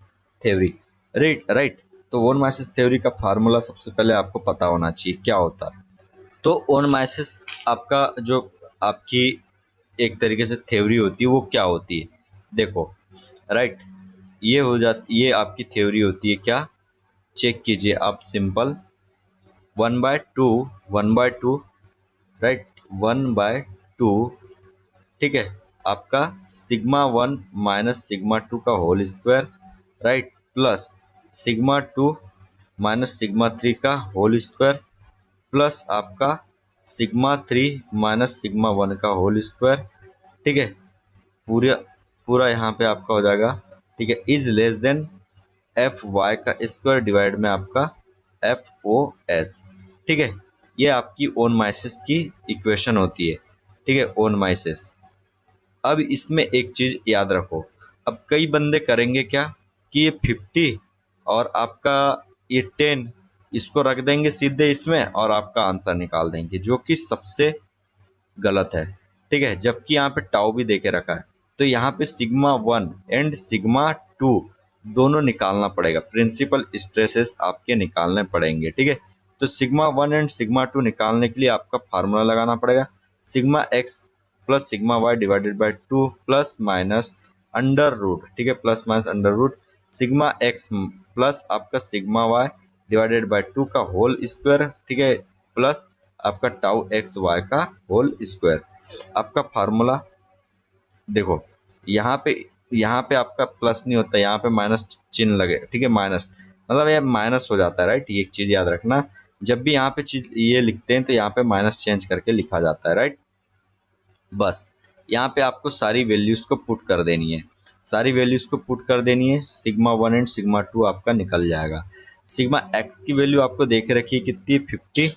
थ्योरी। Right right. तो वॉन माइसेस थ्योरी का फार्मूला सबसे पहले आपको पता होना चाहिए क्या होता है। तो वॉन माइसेस आपका जो आपकी एक तरीके से थ्योरी होती है वो क्या होती है, देखो। राइट, ये आपकी थ्योरी होती है क्या, चेक कीजिए आप सिंपल 1/2 1/2, राइट, 1/2, ठीक है, आपका सिग्मा 1 माइनस सिग्मा 2 का whole square, right, plus sigma 2 minus sigma 3 का होल स्क्वायर, प्लस आपका सिग्मा 3 माइनस सिग्मा 1 का होल स्क्वायर, ठीक है, पूरा पूरा यहाँ पे आपका हो जाएगा, ठीक है, is less than F Y का स्क्वायर डिवाइड में आपका एफ ओ एस, ठीक है। ये आपकी ओन माइसिस की इक्वेशन होती है, ठीक है, ओन माइसिस। अब इसमें एक चीज याद रखो, अब कई बंदे करेंगे क्या कि ये 50 और आपका ये 10 इसको रख देंगे सीधे इसमें और आपका आंसर निकाल देंगे, जो कि सबसे गलत है, ठीक है, जबकि यहाँ पे टाउ भी देके रखा है। तो यहाँ पे सिग्मा 1 एंड सिग्मा 2 दोनों निकालना पड़ेगा, प्रिंसिपल स्ट्रेसेस आपके निकालने पड़ेंगे, ठीक है। तो सिग्मा 1 एंड सिग्मा 2 निकालने के लिए आपका फार्मूला लगाना पड़ेगा, sigma x plus sigma Y divided by 2 plus minus under root, ठीक है, plus minus under root sigma x plus आपका सिग्मा वाई डिवाइडेड बाई 2 का होल स्क्वायर, ठीक है, प्लस आपका टाउ एक्स वाई का होल स्क्वायर। आपका फार्मूला देखो, यहाँ पे आपका प्लस नहीं होता, यहाँ पे माइनस चिन्ह लगे, ठीक है, माइनस मतलब ये माइनस हो जाता है, राइट, ये एक चीज याद रखना, जब भी यहाँ पे चीज ये लिखते हैं तो यहाँ पे माइनस चेंज करके लिखा जाता है, राइट। बस यहाँ पे आपको सारी वैल्यूज को पुट कर देनी है, सारी वैल्यूज को पुट कर देनी है, सिग्मा 1 एंड सिग्मा 2 आपका निकल जाएगा। सिग्मा एक्स की वैल्यू आपको देख रखी है कितनी, 50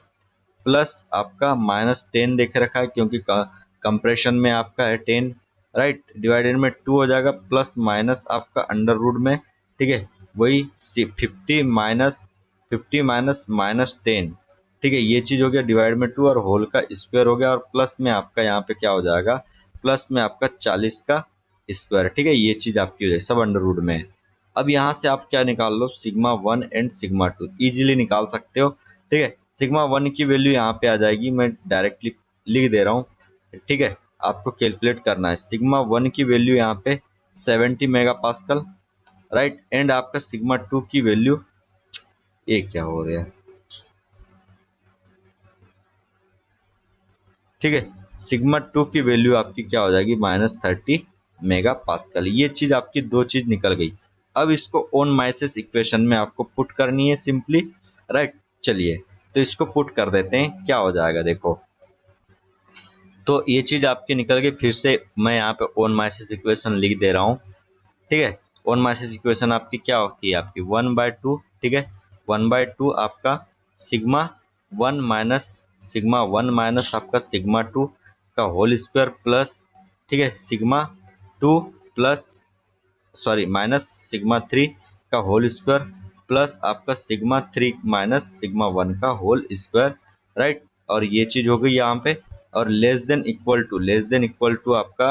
प्लस आपका माइनस 10 देख रखा है क्योंकि कंप्रेशन में आपका है 10, राइट, डिवाइडेड में 2 हो जाएगा, प्लस माइनस आपका अंडर रूट में, ठीक है, वही 50 माइनस माइनस 10, ठीक है, ये चीज हो गया, डिवाइड में 2 और होल का स्क्वायर हो गया, और प्लस में आपका यहाँ पे क्या हो जाएगा, प्लस में आपका 40 का स्क्वायर, ठीक है, ये चीज आपकी हो जाएगी, सब अंडर रूट में है। अब यहाँ से आप क्या निकाल लो, सिग्मा 1 एंड सिग्मा 2 इजीली निकाल सकते हो, ठीक है। सिग्मा 1 की वैल्यू यहाँ पे आ जाएगी, मैं डायरेक्टली लिख दे रहा हूँ, ठीक है, आपको कैलकुलेट करना है। सिग्मा 1 की वैल्यू यहाँ पे 70 मेगा पास्कल, राइट, एंड आपका सिग्मा 2 की वैल्यू, ये क्या हो रहा है, ठीक है, सिग्मा 2 की वैल्यू आपकी क्या हो जाएगी, -30 मेगा पास्कल। ये चीज आपकी दो चीज निकल गई। अब इसको ओन माइसिस इक्वेशन में आपको पुट करनी है सिंपली, राइट। चलिए तो इसको पुट कर देते हैं, क्या हो जाएगा देखो। तो ये चीज आपकी निकल गई, फिर से मैं यहाँ पे ओन माइसिस इक्वेशन लिख दे रहा हूँ, ठीक है। ओन माइसिस इक्वेशन आपकी क्या होती है, आपकी 1/2, ठीक है, 1/2 आपका सिग्मा 1 माइनस सिग्मा 1 माइनस आपका सिग्मा 2 का होल स्क्वायर प्लस, ठीक है, sigma 2 plus sorry minus sigma 3 का होल स्क्वायर प्लस आपका सिग्मा 3 माइनस सिग्मा 1 का होल स्क्वायर, राइट। और ये चीज हो गई यहाँ पे, और लेस देन इक्वल टू आपका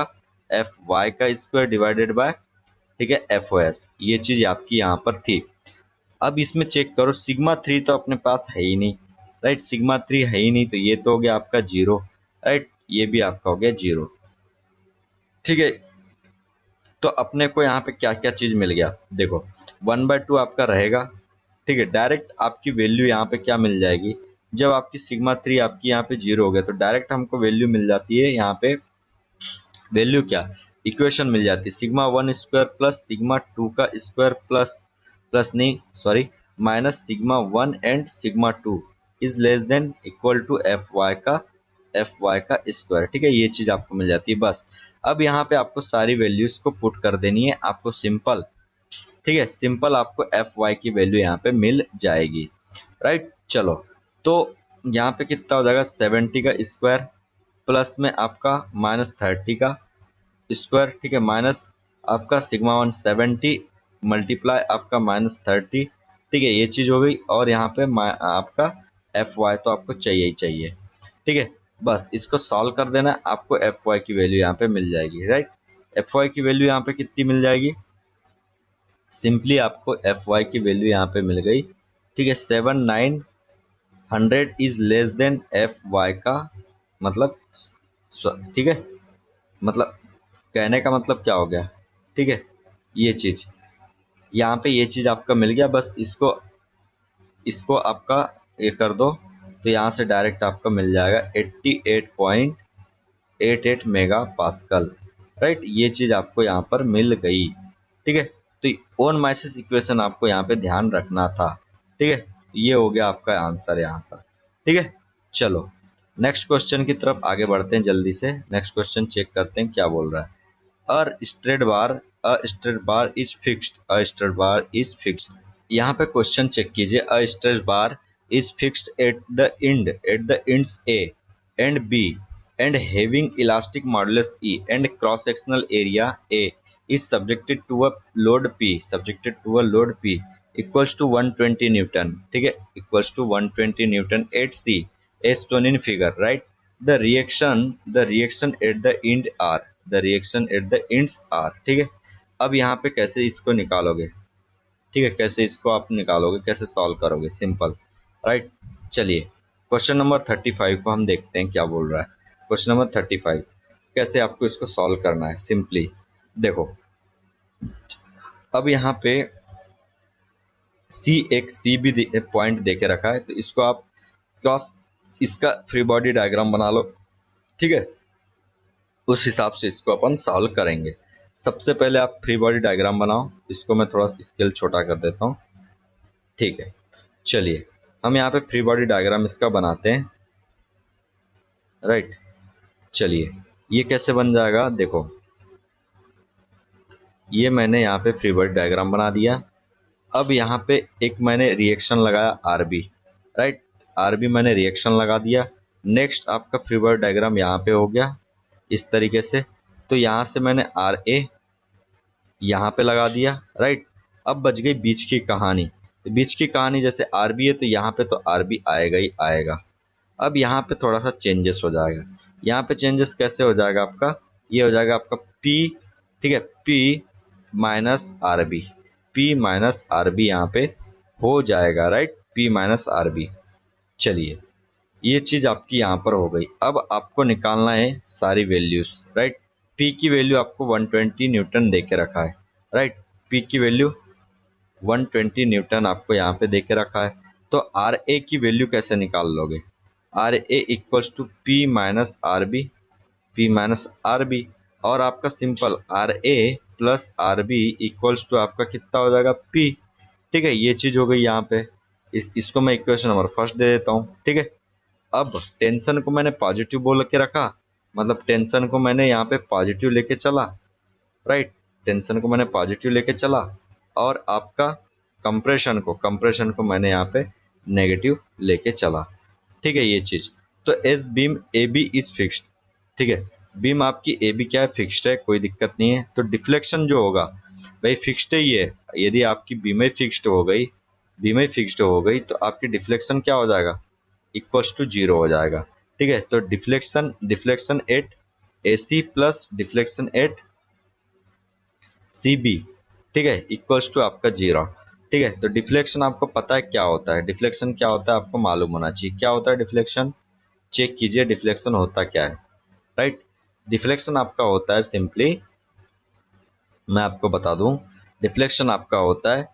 एफ वाई का स्क्वायर डिवाइडेड बाय, ठीक है, एफ ओ एस, ये चीज आपकी यहाँ पर थी। अब इसमें चेक करो, सिग्मा 3 तो अपने पास है ही नहीं, राइट, सिग्मा 3 है ही नहीं, तो ये तो हो गया आपका जीरो, राइट, ये भी आपका हो गया जीरो, ठीक है। तो अपने को यहाँ पे क्या क्या चीज मिल गया देखो, 1/2 आपका रहेगा, ठीक है, डायरेक्ट आपकी वैल्यू यहाँ पे क्या मिल जाएगी, जब आपकी सिग्मा 3 आपकी यहाँ पे जीरो हो गया तो डायरेक्ट हमको वैल्यू मिल जाती है, यहाँ पे वैल्यू क्या, इक्वेशन मिल जाती है, सिग्मा 1 स्क्वायर प्लस सिग्मा 2 का स्क्वायर प्लस प्लस नहीं sorry minus sigma 1 and sigma 2 is less than equal to F Y का स्क्वायर, ठीक है, ये चीज आपको मिल जाती है। बस अब यहाँ पे आपको सारी वैल्यूज को पुट कर देनी है, आपको सिंपल, ठीक है, सिंपल आपको एफ वाई की वैल्यू यहाँ पे मिल जाएगी, राइट। चलो तो यहाँ पे कितना हो जाएगा, 70 का स्क्वायर प्लस में आपका -30 का स्क्वायर, ठीक है, माइनस आपका सिग्मा 1 70 मल्टीप्लाई आपका -30, ठीक है, ये चीज हो गई, और यहाँ पे आपका एफ वाई तो आपको चाहिए ही चाहिए, ठीक है। बस इसको सॉल्व कर देना, आपको एफ वाई की वैल्यू यहाँ पे मिल जाएगी, राइट। एफ वाई की वैल्यू यहाँ पे कितनी मिल जाएगी, सिंपली आपको एफ वाई की वैल्यू यहाँ पे मिल गई, ठीक है। 7900 is less than F Y का मतलब, ठीक है, मतलब कहने का मतलब क्या हो गया, ठीक है। ये चीज यहाँ पे, ये चीज आपका मिल गया, बस इसको इसको आपका ये कर दो, तो यहाँ से डायरेक्ट आपका मिल जाएगा 88.88 मेगा पास्कल, राइट। ये चीज आपको यहाँ पर मिल गई, ठीक है। तो ओन माइसिस इक्वेशन आपको यहाँ पे ध्यान रखना था, ठीक है। ये हो गया आपका आंसर यहाँ पर, ठीक है। चलो नेक्स्ट क्वेश्चन की तरफ आगे बढ़ते हैं जल्दी से। नेक्स्ट क्वेश्चन चेक करते हैं क्या बोल रहा है। A straight bar is fixed. यहाँ पे क्वेश्चन चेक कीजिए। A straight bar is fixed at the ends A and B and having elastic modulus E and cross sectional area A is subjected to a load P equals to 120 Newton, ठीक है, equals to 120 Newton at C as shown in figure, right? The reaction at the ends are, ठीक है। अब यहाँ पे कैसे इसको निकालोगे, ठीक है, कैसे इसको आप निकालोगे, कैसे सॉल्व करोगे, सिंपल, राइट। चलिए क्वेश्चन नंबर 35 को हम देखते हैं क्या बोल रहा है। क्वेश्चन नंबर 35 कैसे आपको इसको सॉल्व करना है, सिंपली देखो। अब यहाँ पे सी भी पॉइंट दे के रखा है, तो इसको आप क्रॉस, इसका फ्री बॉडी डायग्राम बना लो, ठीक है। उस हिसाब से इसको अपन सॉल्व करेंगे। सबसे पहले आप फ्री बॉडी डायग्राम बनाओ, इसको मैं थोड़ा स्केल छोटा कर देता हूँ, ठीक है। चलिए हम यहाँ पे फ्री बॉडी डायग्राम इसका बनाते हैं, राइट। चलिए ये कैसे बन जाएगा, देखो ये मैंने यहाँ पे फ्री बॉडी डायग्राम बना दिया। अब यहाँ पे एक मैंने रिएक्शन लगाया आरबी, राइट, आरबी मैंने रिएक्शन लगा दिया। नेक्स्ट आपका फ्री बॉडी डायग्राम यहाँ पे हो गया इस तरीके से। तो यहाँ से मैंने आर ए यहाँ पे लगा दिया, राइट। अब बच गई बीच की कहानी। तो बीच की कहानी जैसे आरबी है तो यहाँ पे तो आरबी आएगा ही आएगा। अब यहाँ पे थोड़ा सा चेंजेस हो जाएगा। यहाँ पे चेंजेस कैसे हो जाएगा आपका, ये हो जाएगा आपका P, ठीक है, P minus R B, P minus R B यहाँ पे हो जाएगा, राइट, P माइनस आरबी। चलिए ये चीज आपकी यहाँ पर हो गई। अब आपको निकालना है सारी वैल्यूज, राइट। P की वैल्यू आपको 120 न्यूटन दे के रखा है, राइट। P की वैल्यू 120 न्यूटन आपको यहाँ पे दे के रखा है। तो आर ए की वैल्यू कैसे निकाल लोगे, R A equals to P minus R B, P minus R B, और आपका simple R A plus R B equals to आपका कितना हो जाएगा पी, ठीक है। ये चीज हो गई यहाँ पे। इसको मैं इक्वेशन नंबर फर्स्ट दे देता हूँ, ठीक है। अब टेंशन को मैंने पॉजिटिव बोल के रखा, मतलब टेंशन को मैंने यहाँ पे पॉजिटिव लेके चला, राइट, टेंशन को मैंने पॉजिटिव लेके चला, और आपका कंप्रेशन को मैंने यहाँ पे नेगेटिव लेके चला, ठीक है। ये चीज तो as beam A B is fixed, ठीक है। बीम आपकी ए बी क्या है, फिक्स्ड है, कोई दिक्कत नहीं है। तो डिफ्लेक्शन जो होगा भाई फिक्स्ड ही है। यदि आपकी बीम फिक्स्ड हो गई, तो आपकी डिफ्लेक्शन क्या हो जाएगा, इक्वल्स टू 0 हो जाएगा, ठीक है। तो deflection at A C plus deflection at C B, ठीक है, इक्वल्स टू आपका 0, ठीक है। तो डिफ्लेक्शन आपको पता है क्या होता है, डिफ्लेक्शन क्या होता है आपको मालूम होना चाहिए। क्या होता है डिफ्लेक्शन, चेक कीजिए डिफ्लेक्शन होता क्या है, राइट। डिफ्लेक्शन आपका होता है सिंपली, मैं आपको बता दूं, डिफ्लेक्शन आपका होता है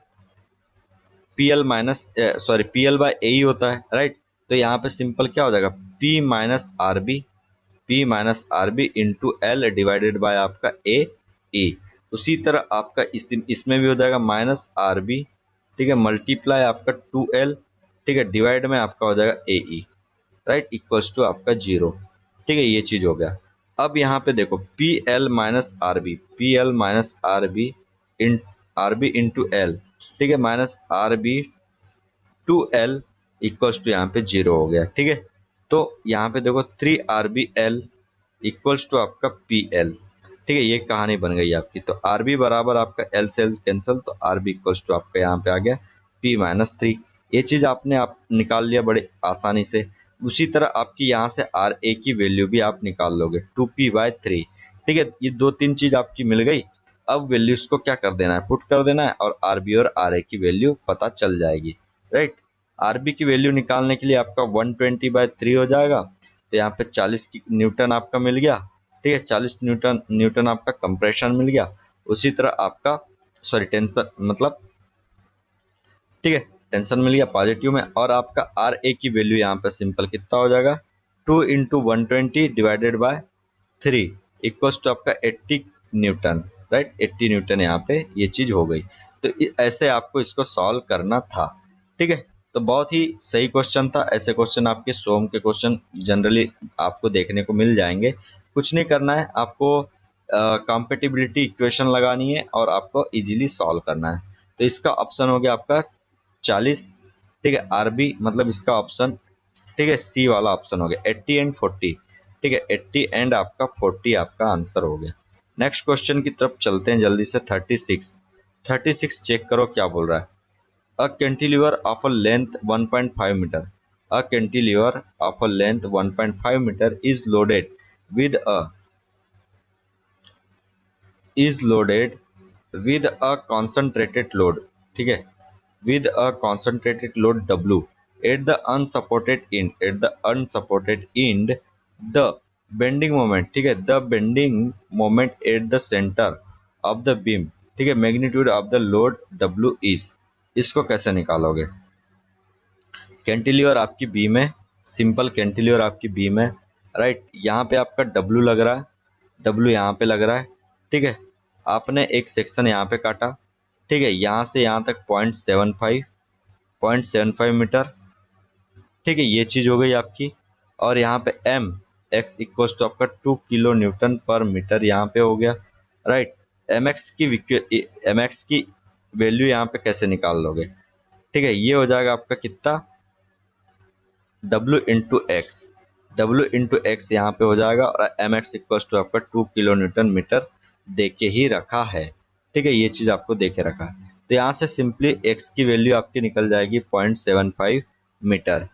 पीएल माइनस पीएल बाय ए ही होता है, राइट। तो यहाँ पे सिंपल क्या हो जाएगा, P minus R B into L divided by आपका ए ई। उसी तरह आपका इसमें भी हो जाएगा माइनस आर बी, ठीक है, मल्टीप्लाई आपका 2L, ठीक है, डिवाइड में आपका हो जाएगा ए ई, राइट, इक्वल्स टू आपका 0, ठीक है। ये चीज हो गया। अब यहाँ पे देखो P L minus R B in R B into L, ठीक है, minus R B 2L equals to यहाँ पे 0 हो गया, ठीक है। तो यहाँ पे देखो 3RBL इक्वल्स टू आपका PL, ठीक है, ये कहानी बन गई आपकी। तो RB बराबर आपका L से L कैंसिल, तो RB इक्वल्स टू आपका यहाँ पे आ गया P माइनस 3। ये चीज आपने आप निकाल लिया बड़े आसानी से। उसी तरह आपकी यहाँ से RA की वैल्यू भी आप निकाल लोगे 2P बाय 3, ठीक है, ये दो तीन चीज आपकी मिल गई। अब वैल्यूज को क्या कर देना है, पुट कर देना है, और आरबी और आरए की वैल्यू पता चल जाएगी, राइट। आरबी की वैल्यू निकालने के लिए आपका 120/3 हो जाएगा, तो यहाँ पे 40 न्यूटन आपका मिल गया, ठीक है। 40 न्यूटन न्यूटन आपका कंप्रेशन मिल गया। उसी तरह आपका सॉरी टेंशन मतलब, ठीक है, टेंशन मिल गया पॉजिटिव में। और आपका आर ए की वैल्यू यहाँ पे सिंपल कितना हो जाएगा, 2 × 120 / 3 इक्वल्स टू आपका 80 न्यूटन, राइट। 80 न्यूटन यहाँ पे ये चीज हो गई। तो ऐसे आपको इसको सॉल्व करना था, ठीक है। तो बहुत ही सही क्वेश्चन था। ऐसे क्वेश्चन आपके सोम के क्वेश्चन जनरली आपको देखने को मिल जाएंगे। कुछ नहीं करना है आपको, कॉम्पेटिबिलिटी इक्वेशन लगानी है और आपको इजीली सॉल्व करना है। तो इसका ऑप्शन हो गया आपका 40, ठीक है। आरबी मतलब इसका ऑप्शन, ठीक है, सी वाला ऑप्शन हो गया 80 एंड 40, ठीक है। 80 एंड आपका 40 आपका आंसर हो गया। नेक्स्ट क्वेश्चन की तरफ चलते हैं जल्दी से। 36 चेक करो क्या बोल रहा है। A cantilever of a length 1.5 metre, a cantilever of a length 1.5 metre is loaded with a concentrated load, ठीक है, with a concentrated load W at the unsupported end the bending moment, ठीक है, the bending moment at the center of the beam, ठीक है, magnitude of the load W is। इसको कैसे निकालोगे। Cantilever आपकी बीम है, सिंपल कैंटिलीवर आपकी बीम है, राइट। यहाँ पे आपका डब्लू लग रहा है, डब्लू यहाँ पे लग रहा है, ठीक है। आपने एक सेक्शन यहाँ पे काटा, ठीक है, यहाँ से यहाँ तक 0.75 मीटर, ठीक है, ये चीज हो गई आपकी। और यहाँ पे एम एक्स इक्वल्स टू आपका 2 किलो न्यूटन पर मीटर यहाँ पे हो गया, राइट। एम एक्स की वैल्यू यहाँ पे कैसे निकाल लोगे, ठीक है, ये हो जाएगा आपका कितना, W इंटू एक्स यहाँ पे हो जाएगा, और एम एक्स इक्वल्स टू आपका 2 किलो न्यूटन मीटर दे के ही रखा है, ठीक है, ये चीज आपको दे के रखा है। तो यहाँ से सिंपली एक्स की वैल्यू आपकी निकल जाएगी 0.75 मीटर,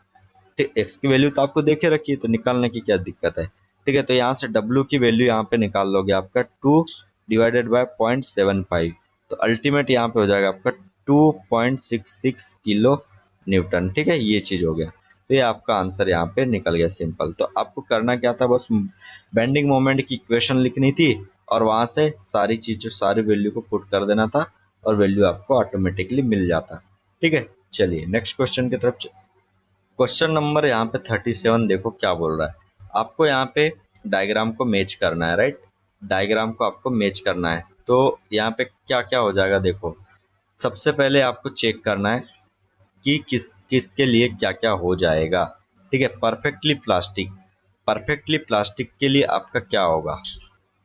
ठीक। एक्स की वैल्यू तो आपको देखे रखी है, तो निकालने की क्या दिक्कत है, ठीक है। तो यहाँ से डब्ल्यू की वैल्यू यहाँ पे निकाल लोगे आपका 2/0.75, तो अल्टीमेट यहाँ पे हो जाएगा आपका 2.66 किलो न्यूटन, ठीक है, ये चीज हो गया। तो ये आपका आंसर यहाँ पे निकल गया सिंपल। तो आपको करना क्या था, बस बेंडिंग मोमेंट की इक्वेशन लिखनी थी और वहां से सारी चीजों सारी वैल्यू को पुट कर देना था और वैल्यू आपको ऑटोमेटिकली मिल जाता, ठीक है। चलिए नेक्स्ट क्वेश्चन की तरफ। क्वेश्चन नंबर यहाँ पे 37 देखो क्या बोल रहा है। आपको यहाँ पे डायग्राम को मैच करना है, राइट। डायग्राम को आपको मैच करना है, तो यहाँ पे क्या क्या हो जाएगा देखो। सबसे पहले आपको चेक करना है कि किसके लिए क्या क्या हो जाएगा, ठीक है। परफेक्टली प्लास्टिक के लिए आपका क्या होगा।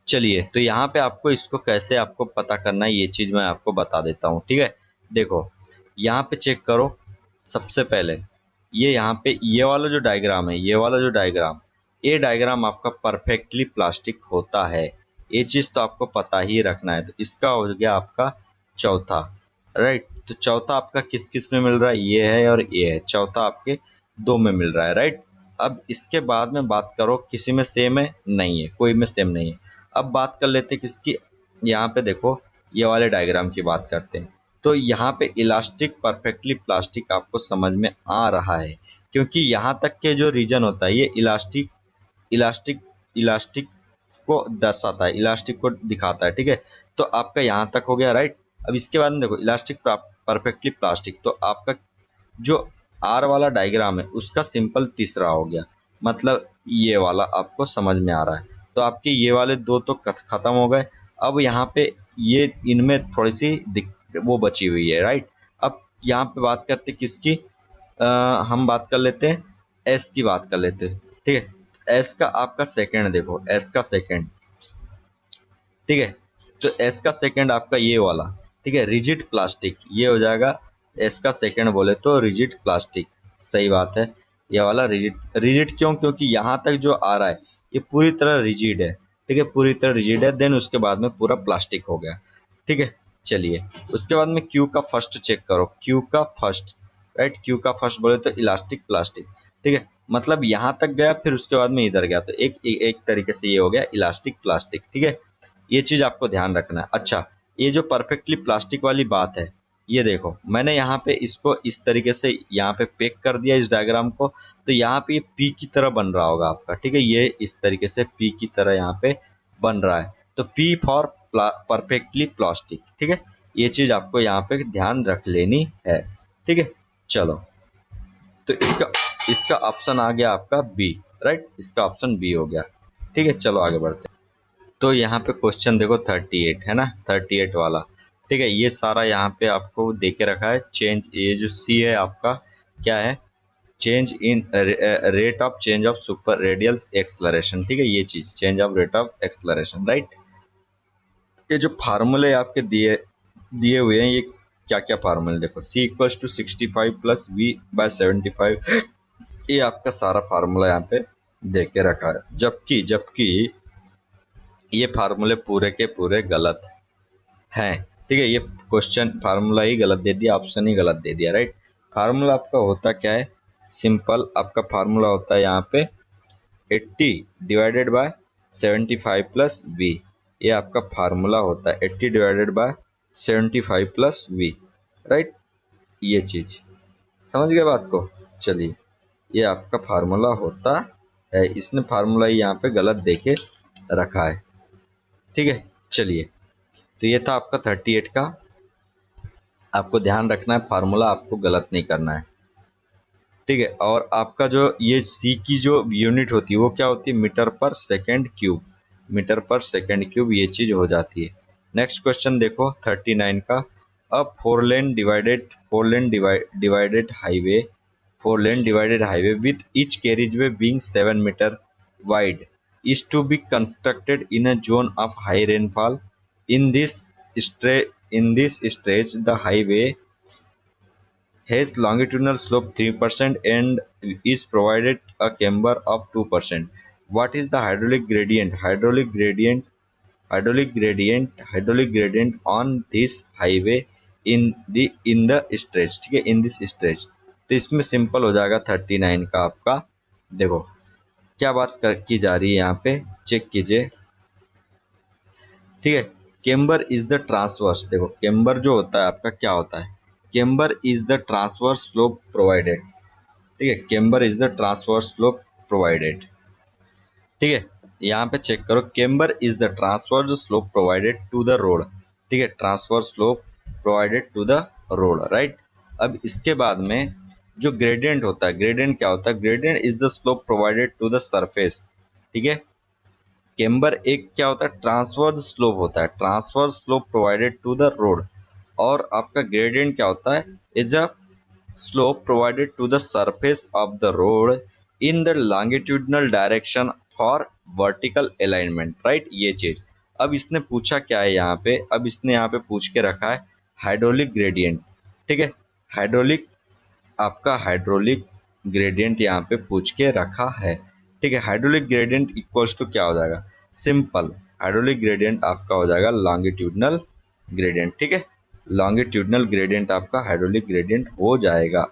चलिए तो यहाँ पे आपको इसको कैसे आपको पता करना है ये चीज मैं आपको बता देता हूँ, ठीक है। देखो यहाँ पे चेक करो। सबसे पहले ये यहाँ पे ये वाला जो डायग्राम है, ये डायग्राम आपका परफेक्टली प्लास्टिक होता है, ये चीज तो आपको पता ही रखना है। तो इसका हो गया आपका चौथा, राइट। तो चौथा आपका किस किस में मिल रहा है, ये है और ये है, चौथा आपके दो में मिल रहा है, राइट। अब इसके बाद में बात करो किसी में सेम है, नहीं है, कोई में सेम नहीं है। अब बात कर लेते हैं किसकी, यहाँ पे देखो ये वाले डायग्राम की बात करते हैं। तो यहाँ पे इलास्टिक परफेक्टली प्लास्टिक आपको समझ में आ रहा है, क्योंकि यहाँ तक के जो रीजन होता है ये इलास्टिक इलास्टिक इलास्टिक को दर्शाता है, इलास्टिक को दिखाता है, ठीक है। तो आपका यहाँ तक हो गया, राइट। अब इसके बाद में देखो इलास्टिक परफेक्टली प्लास्टिक, तो आपका जो आर वाला डायग्राम है उसका सिंपल तीसरा हो गया, मतलब ये वाला आपको समझ में आ रहा है। तो आपके ये वाले दो तो खत्म हो गए। अब यहाँ पे ये इनमें थोड़ी सी वो बची हुई है, राइट। अब यहाँ पे बात करते किसकी, हम बात कर लेते हैं एस की बात कर लेते हैं, ठीक है। एस का आपका सेकंड देखो, एस का सेकंड, ठीक है। तो एस का सेकंड आपका ये वाला, ठीक है, रिजिड प्लास्टिक, ये हो जाएगा एस का सेकंड बोले तो रिजिड प्लास्टिक, सही बात है। ये वाला रिजिड क्यों, क्योंकि यहाँ तक जो आ रहा है ये पूरी तरह रिजिड है, ठीक है, पूरी तरह रिजिड है। देन उसके बाद में पूरा प्लास्टिक हो गया, ठीक है। चलिए उसके बाद में क्यू का फर्स्ट चेक करो, क्यू का फर्स्ट, राइट। क्यू का फर्स्ट बोले तो इलास्टिक प्लास्टिक, ठीक है। मतलब यहाँ तक गया फिर उसके बाद में इधर गया, तो एक तरीके से ये हो गया इलास्टिक प्लास्टिक। ठीक है, ये चीज आपको ध्यान रखना है। अच्छा, ये जो परफेक्टली प्लास्टिक वाली बात है, ये देखो मैंने यहाँ पे इसको इस तरीके से यहाँ पे पेक कर दिया इस डायग्राम को, तो यहाँ पे ये पी की तरह बन रहा होगा आपका। ठीक है, ये इस तरीके से पी की तरह यहाँ पे बन रहा है, तो पी फॉर परफेक्टली प्लास्टिक। ठीक है, ये चीज आपको यहाँ पे ध्यान रख लेनी है। ठीक है, चलो, तो इसका ऑप्शन आ गया आपका बी, राइट, इसका ऑप्शन बी हो गया। ठीक है, चलो आगे बढ़ते हैं। तो यहाँ पे क्वेश्चन देखो 38 है ना, 38 वाला। ठीक है, ये सारा यहाँ पे आपको दे के रखा है चेंज, ये जो सी है आपका क्या है, change in rate of change of super radial acceleration. ठीक है, ये चीज change of rate of acceleration, right. ये जो फार्मूले आपके दिए दिए हुए हैं, ये क्या क्या फार्मूले देखो, c equals to 65 plus v by 75, ये आपका सारा फार्मूला यहाँ पे दे के रखा है। जबकि जबकि ये फार्मूले पूरे के पूरे गलत हैं। ठीक है, ये क्वेश्चन फार्मूला ही गलत दे दिया, ऑप्शन ही गलत दे दिया, राइट। फार्मूला आपका होता क्या है, सिंपल आपका फार्मूला होता है यहाँ पे 80 डिवाइडेड बाय 75 प्लस वी, ये आपका फार्मूला होता है 80 divided by 75 plus V, right. ये चीज समझ गए बात को। चलिए, ये आपका फार्मूला होता है, इसने फार्मूला यहाँ पे गलत देके रखा है। ठीक है, चलिए, तो ये था आपका 38 का। आपको ध्यान रखना है फार्मूला आपको गलत नहीं करना है। ठीक है, और आपका जो ये सी की जो यूनिट होती है वो क्या होती है, मीटर पर सेकेंड क्यूब, मीटर पर सेकेंड क्यूब, ये चीज हो जाती है। नेक्स्ट क्वेश्चन देखो 39 का। अब four lane divided highway, four lane divided highway with each carriageway being 7 metre wide is to be constructed in a zone of high rainfall. In this stretch, the highway has longitudinal slope 3% and is provided a camber of 2%. What is the hydraulic gradient? Hydraulic gradient on this highway in the stretch. ठीक है, in this stretch। तो इसमें simple हो जाएगा 39 का आपका। देखो क्या बात की जा रही है यहाँ पे, चेक कीजिए। ठीक है, केम्बर इज द ट्रांसवर्स, देखो केम्बर जो होता है आपका क्या होता है, camber is the transverse slope provided. ठीक है, camber is the transverse slope provided. ठीक है, यहाँ पे चेक करो, camber is the transverse slope provided to the road. ठीक है, transverse slope provided to the road, right. अब इसके बाद में जो ग्रेडियंट होता है, ग्रेडियंट क्या होता है, gradient is the slope provided to the surface. ठीक है, केम्बर एक क्या होता है, ट्रांसवर्स स्लोप होता है, transverse slope provided to the road. और आपका ग्रेडियंट क्या होता है, is a slope provided to the surface of the road in the longitudinal direction for vertical alignment, right. ये चीज अब इसने पूछा क्या है यहाँ पे, अब इसने यहाँ पे पूछ के रखा है हाइड्रोलिक ग्रेडियंट। ठीक है, हाइड्रोलिक आपका हाइड्रोलिक ग्रेडियंट यहाँ पे पूछ के रखा है। ठीक है, हाइड्रोलिक ग्रेडियंट इक्वल्स टू क्या हो जाएगा, सिंपल हाइड्रोलिक ग्रेडियंट आपका हो जाएगा लॉन्गिट्यूडनल ग्रेडियंट। ठीक है, लॉन्गिट्यूडनल ग्रेडियंट आपका हाइड्रोलिक ग्रेडियंट हो जाएगा।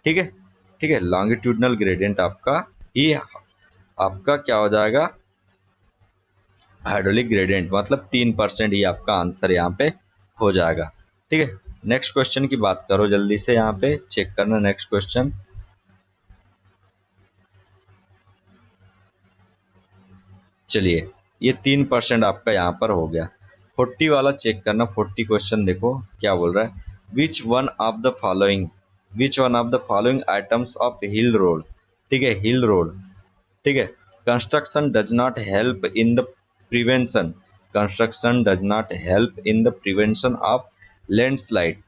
ठीक है, ठीक है, लॉन्गिट्यूडनल ग्रेडियंट आपका ही आपका क्या हो जाएगा, हाइड्रोलिक ग्रेडियंट, मतलब 3% ही आपका आंसर यहाँ पे हो जाएगा। ठीक है, नेक्स्ट क्वेश्चन की बात करो जल्दी से, यहाँ पे चेक करना नेक्स्ट क्वेश्चन। चलिए, ये 3% आपका यहाँ पर हो गया। 40 वाला चेक करना, 40 क्वेश्चन देखो क्या बोल रहा है, which one of the following items of hill road. ठीक है, हिल रोड, ठीक है, construction does not help in the prevention, construction does not help in the prevention of landslide.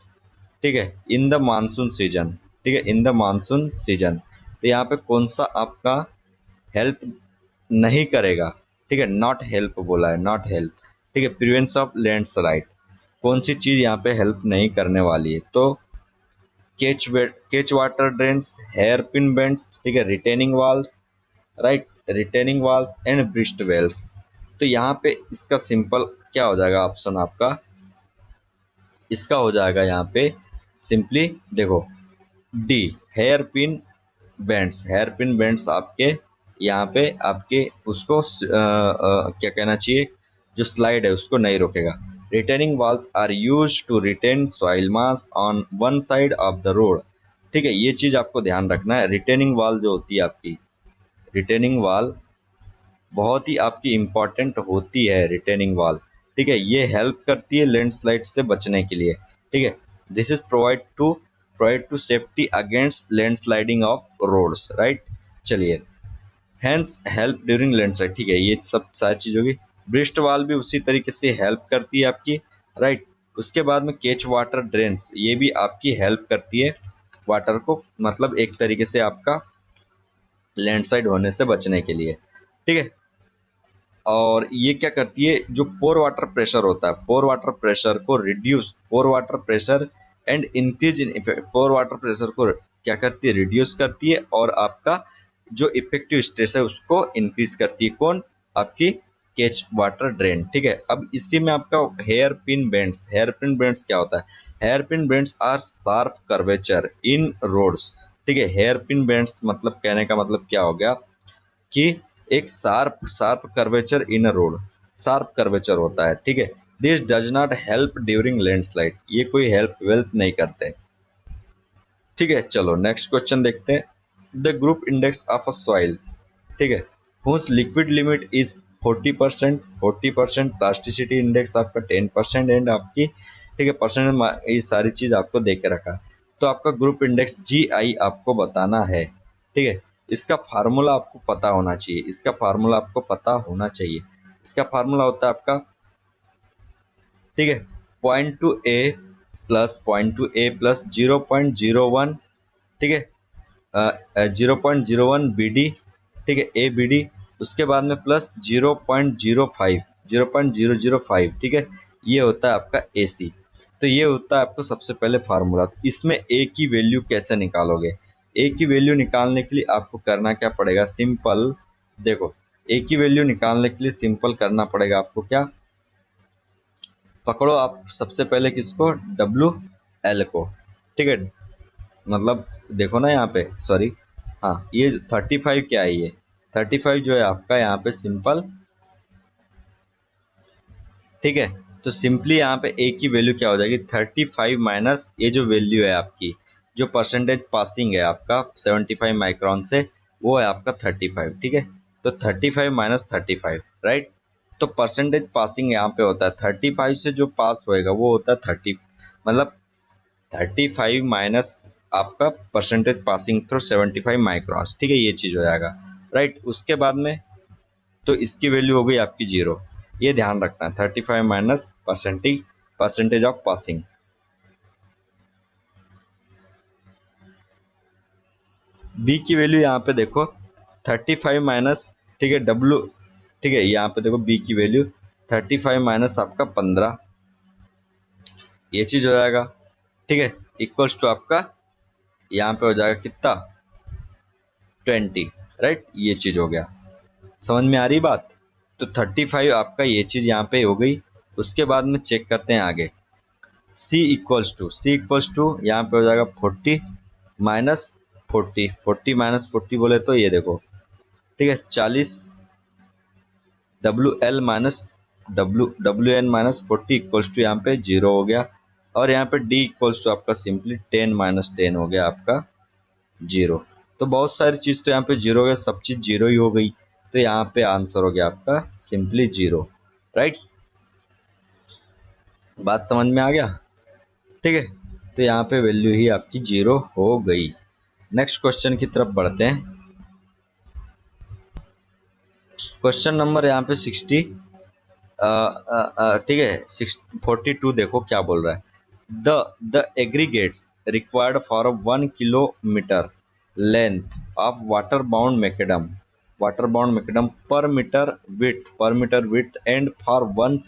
ठीक है, इन द मानसून सीजन। ठीक है, इन द मानसून सीजन, तो यहाँ पे कौन सा आपका हेल्प नहीं करेगा। ठीक है, नॉट हेल्प बोला है, नॉट हेल्प। ठीक है, प्रिवेंशन ऑफ लैंडस्लाइड, कौन सी चीज यहाँ पे हेल्प नहीं करने वाली है, तो catch water drains, hairpin bends, ठीक है, retaining walls, right, retaining walls and breast walls. तो यहाँ पे इसका सिंपल क्या हो जाएगा ऑप्शन आपका, इसका हो जाएगा यहाँ पे सिंपली देखो D, hairpin bends, hairpin bends आपके यहाँ पे आपके उसको क्या कहना चाहिए, जो स्लाइड है उसको नहीं रोकेगा। Retaining walls are use to retain soil mass on one side of the road. ठीक है, ये चीज आपको ध्यान रखना है। रिटेनिंग वॉल जो होती है आपकी, रिटेनिंग वॉल बहुत ही आपकी इंपॉर्टेंट होती है। रिटेनिंग वॉल, ठीक है, ये हेल्प करती है लैंडस्लाइड से बचने के लिए। ठीक है, this is provide to safety against landsliding of roads, right. चलिए, हैंस हेल्प ड्यूरिंग लैंडस्लाइड, ठीक है, ये सब सारी चीज होगी। ब्रिस्ट वॉल भी उसी तरीके से हेल्प करती है आपकी, राइट। उसके बाद में कैच वाटर ड्रेन्स, ये भी आपकी हेल्प करती है वाटर को, मतलब एक तरीके से आपका लैंडस्लाइड होने से बचने के लिए। ठीक है, और ये क्या करती है, जो पोर वाटर प्रेशर होता है, पोर वाटर प्रेशर को reduce, pore water pressure and increase in effect, pore water pressure को क्या करती है, रिड्यूस करती है, और आपका जो इफेक्टिव स्ट्रेस है उसको इंक्रीज करती है। कौन, आपकी कैच वाटर ड्रेन। ठीक है, अब इसी में आपका hairpin bends, hairpin bends क्या होता है, hairpin bends are sharp curvature in roads. ठीक है, हेयर पिन बेंड्स मतलब कहने का मतलब क्या हो गया कि एक शार्प शार्प कर्वेचर इन अ रोड, शार्प कर्वेचर होता है। ठीक है, this does not help during landslide, ये कोई हेल्प वेल्प नहीं करते। ठीक है, चलो नेक्स्ट क्वेश्चन देखते हैं। The group index of a soil, ठीक है, whose liquid limit is 40%, 40% plasticity index आपका 10% एंड आपकी, ठीक है, परसेंट, ये सारी चीज आपको दे के रखा है। तो आपका ग्रुप इंडेक्स GI आपको बताना है। ठीक है, इसका फार्मूला आपको पता होना चाहिए, इसका फार्मूला आपको पता होना चाहिए। इसका फार्मूला होता है आपका, ठीक है, पॉइंट टू ए प्लस 0.01, ठीक है, 0.01 BD, ठीक है, ABD। उसके बाद में प्लस 0.05, ठीक है, ये होता है आपका AC। तो ये होता है आपको सबसे पहले फार्मूला। तो इसमें A की वैल्यू कैसे निकालोगे, A की वैल्यू निकालने के लिए आपको करना क्या पड़ेगा, सिंपल देखो, A की वैल्यू निकालने के लिए सिंपल करना पड़ेगा आपको क्या, पकड़ो आप सबसे पहले किसको, WL को। ठीक है, मतलब देखो ना यहाँ पे, सॉरी, हाँ, ये 35 क्या है, ये 35 जो है आपका यहाँ पे सिंपल। ठीक है, तो सिंपली यहाँ पे ए की वैल्यू क्या हो जाएगी, 35 माइनस ये जो वैल्यू है आपकी, जो परसेंटेज पासिंग है आपका 75 माइक्रोन से, वो है आपका 35। ठीक है, तो 35 माइनस 35, राइट। तो परसेंटेज पासिंग यहाँ पे होता है 35 से जो पास होएगा वो होता है 30, मतलब 35 माइनस आपका परसेंटेज पासिंग थ्रू 75 माइक्रॉन्स। ठीक है, ये चीज हो जाएगा, राइट। उसके बाद में तो इसकी वैल्यू हो गई आपकी 0, ये ध्यान रखना है, 35 minus percentage of passing. B की वैल्यू यहाँ पे देखो 35 माइनस, ठीक है, डब्ल्यू, ठीक है, यहाँ पे देखो बी की वैल्यू 35 माइनस आपका 15, ये चीज हो जाएगा। ठीक है, इक्वल्स टू आपका यहाँ पे हो जाएगा कितना, 20, राइट, ये चीज हो गया। समझ में आ रही बात। तो 35 आपका ये चीज यहाँ पे हो गई। उसके बाद में चेक करते हैं आगे, सी इक्वल्स टू यहाँ पे हो जाएगा 40 माइनस 40 माइनस 40 बोले तो ये देखो, ठीक है, 40, WL minus WN minus 40 equals to यहाँ पे 0 हो गया। और यहाँ पे D इक्वल्स टू आपका सिंपली 10 माइनस 10 हो गया आपका 0। तो बहुत सारी चीज तो यहाँ पे 0 हो गया, सब चीज 0 ही हो गई। तो यहाँ पे आंसर हो गया आपका सिंपली 0, राइट। बात समझ में आ गया, ठीक है। तो यहाँ पे वैल्यू ही आपकी 0 हो गई। नेक्स्ट क्वेश्चन की तरफ बढ़ते हैं। क्वेश्चन नंबर यहाँ पे 60, ठीक है, 42 देखो क्या बोल रहा है। The aggregates required for 1 kilometre length of water bound macadam per metre width and for 1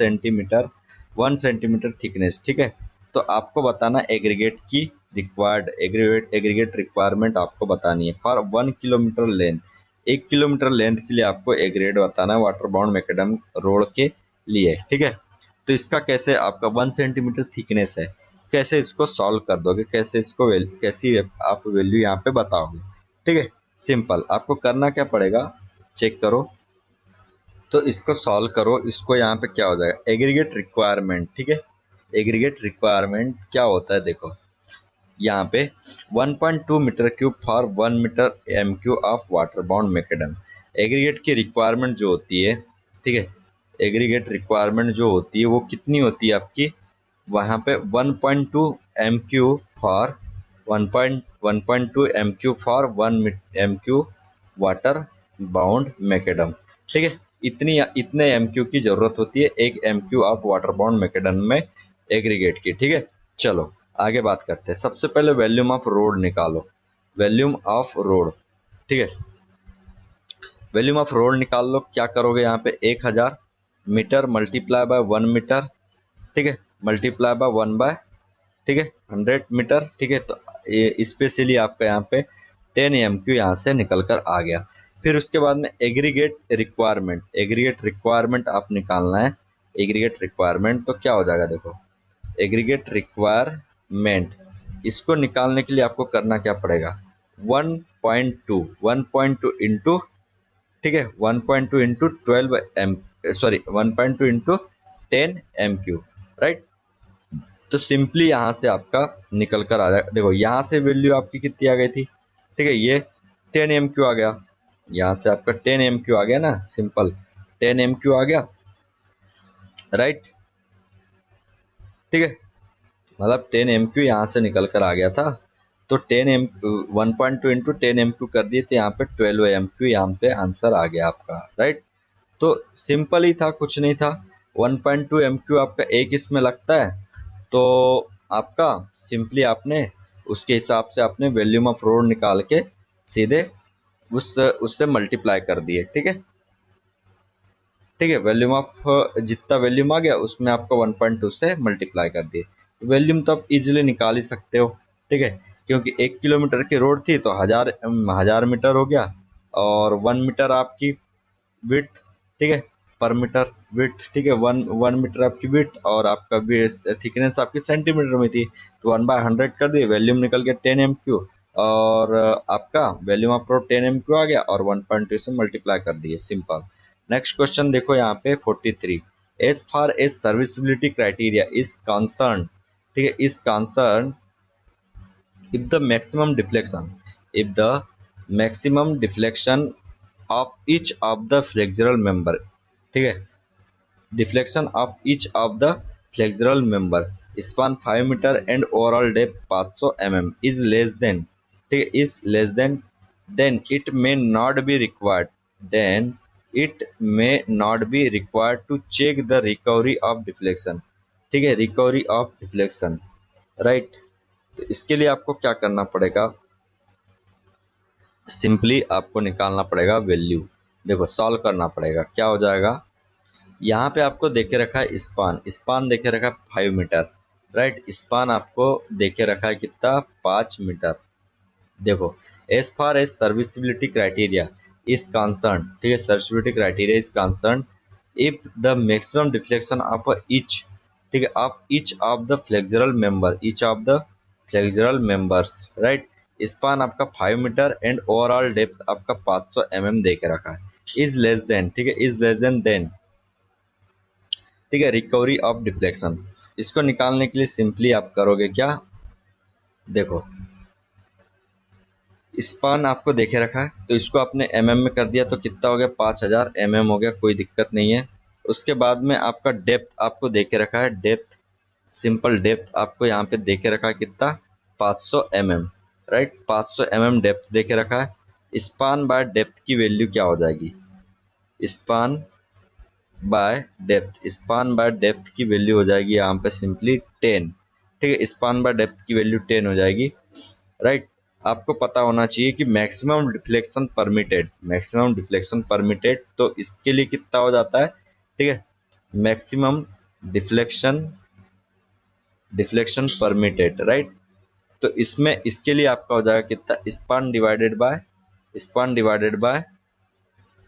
centimetre thickness. ठीक है, तो आपको बताना एग्रीगेट की एग्रीगेट रिक्वायरमेंट आपको बतानी है for 1 kilometre length. 1 kilometre length के लिए आपको एग्रीगेट बताना है वाटर बाउंड मैकेडम रोड के लिए। ठीक है, तो इसका कैसे, आपका 1 सेंटीमीटर थिकनेस है, कैसे इसको सॉल्व कर दोगे, कैसे इसको कैसी आप वैल्यू यहाँ पे बताओगे। ठीक है, सिंपल। आपको करना क्या पड़ेगा, चेक करो तो इसको सॉल्व करो। इसको यहाँ पे क्या हो जाएगा, एग्रीगेट रिक्वायरमेंट, ठीक है। एग्रीगेट रिक्वायरमेंट क्या होता है, देखो यहाँ पे 1.2 metre cube for 1 metre M Q of water bound macadam. Aggregate की रिक्वायरमेंट जो होती है, ठीक है, एग्रीगेट रिक्वायरमेंट जो होती है वो कितनी होती है आपकी, वहाँ पे 1.2 M Q for 1.2 M Q for 1 M Q water bound macadam, ठीक है। इतने एम क्यू की जरूरत होती है एक M Q of water bound macadam में एग्रीगेट की, ठीक है। चलो आगे बात करते हैं। सबसे पहले वॉल्यूम ऑफ रोड निकालो, वॉल्यूम ऑफ रोड, ठीक है। वॉल्यूम ऑफ रोड निकाल लो। क्या करोगे यहाँ पे 1000 मीटर मल्टीप्लाई बाय 1 मीटर, ठीक है, मल्टीप्लाई बाय 1 बाय, ठीक है, 100 मीटर, ठीक है। तो ये स्पेशली आपका यहाँ पे 10 एम क्यू यहाँ से निकल कर आ गया। फिर उसके बाद में एग्रीगेट रिक्वायरमेंट, एग्रीगेट रिक्वायरमेंट आप निकालना है। एग्रीगेट रिक्वायरमेंट तो क्या हो जाएगा, देखो एग्रीगेट रिक्वायरमेंट, इसको निकालने के लिए आपको करना क्या पड़ेगा, 1.2 इंटू, ठीक है, 1.2 into 12 M, sorry 1.2 into 10 M Q, right. तो सिंपली यहाँ से आपका निकल कर आ जाएगा। देखो यहाँ से वैल्यू आपकी कितनी आ गई थी, ठीक है, ये 10 एम क्यू आ गया। यहाँ से आपका 10 एम क्यू आ गया ना, सिंपल 10 एम क्यू आ गया, राइट, ठीक है। मतलब 10 एम क्यू यहाँ से निकल कर आ गया था। तो 10 एम 1.2 इंटू 10 एम क्यू कर दिए थे, यहाँ पे 12 एम क्यू यहाँ पे आंसर आ गया आपका, राइट। तो सिंपल ही था, कुछ नहीं था। 1.2 एम क्यू आपका एक इसमें लगता है, तो आपका सिंपली आपने उसके हिसाब से आपने वॉल्यूम ऑफ रोड निकाल के सीधे उससे मल्टीप्लाई कर दिए, ठीक है, ठीक है। वॉल्यूम ऑफ जितना वॉल्यूम आ गया उसमें आपका 1.2 से मल्टीप्लाई कर दिए। वॉल्यूम तो आप इजीली निकाल ही सकते हो, ठीक है, क्योंकि 1 किलोमीटर की रोड थी तो हजार मीटर हो गया, और 1 मीटर आपकी विड्थ, ठीक है, पर मीटर विड्थ, ठीक है, वन मीटर आपकी विड्थ, और आपका थिकनेस आपकी सेंटीमीटर में थी, तो 1/100 कर दिए, वॉल्यूम निकल गया 10 एम क्यू, और आपका volume of road 10 M q आ गया, और 1.2 से मल्टीप्लाई कर दिए, सिंपल। नेक्स्ट क्वेश्चन देखो यहाँ पे 43, as far as serviceability criteria is concern, ठीक है, is concern if the maximum deflection, if the maximum deflection of each of the flexural member, ठीक है, deflection of each of the flexural member span 5 meter and overall depth 500 mm is less than, ठीक है, is less than, then it may not be required, then it may not be required to check the recovery of deflection, ठीक है, recovery of deflection, right। तो इसके लिए आपको क्या करना पड़ेगा, सिंपली आपको निकालना पड़ेगा वैल्यू। देखो सॉल्व करना पड़ेगा, क्या हो जाएगा, यहाँ पे आपको देखे रखा है स्पान, स्पान देखे रखा है 5 मीटर, राइट। स्पान आपको देखे रखा है कितना, 5 मीटर। देखो as far as serviceability criteria is concern, ठीक है, serviceability criteria is concern if the maximum deflection of each, ठीक है, of each of the flexural member, each of the flexural members, right. Span आपका 5 metre and overall depth आपका 500 mm दे के रखा है। Is less then, ठीक है, is less then, ठीक है, रिकवरी ऑफ डिफ्लेक्शन। इसको निकालने के लिए सिंपली आप करोगे क्या, देखो स्पान आपको देखे रखा है तो इसको आपने mm में कर दिया तो कितना हो गया, 5000 mm हो गया, कोई दिक्कत नहीं है। उसके बाद में आपका डेप्थ आपको देखे रखा है, डेप्थ सिंपल डेप्थ आपको यहाँ पे देके रखा है कितना, 500 mm, राइट, 500 mm डेप्थ देके रखा है। स्पान बाय डेप्थ की वैल्यू क्या हो जाएगी, span by depth, span by depth की वैल्यू हो जाएगी यहाँ पे सिंपली 10, ठीक है, स्पान बाय डेप्थ की वैल्यू 10 हो जाएगी, राइट। आपको पता होना चाहिए कि maximum deflection permitted, maximum deflection permitted, तो इसके लिए कितना हो जाता है, ठीक है, maximum deflection, deflection permitted, right. तो इसमें इसके लिए आपका हो जाएगा कितना, span divided bye, span divided by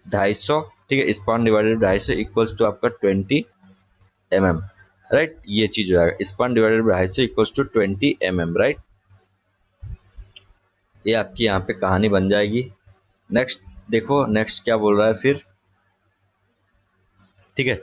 250, ठीक है, स्पान डिवाइडेड 250 इक्वल्स टू आपका 20 mm, राइट। ये चीज हो जाएगा, span divided by 250 equals to 20 mm, right. ये आपकी यहाँ पे कहानी बन जाएगी। नेक्स्ट देखो, नेक्स्ट क्या बोल रहा है फिर, ठीक है।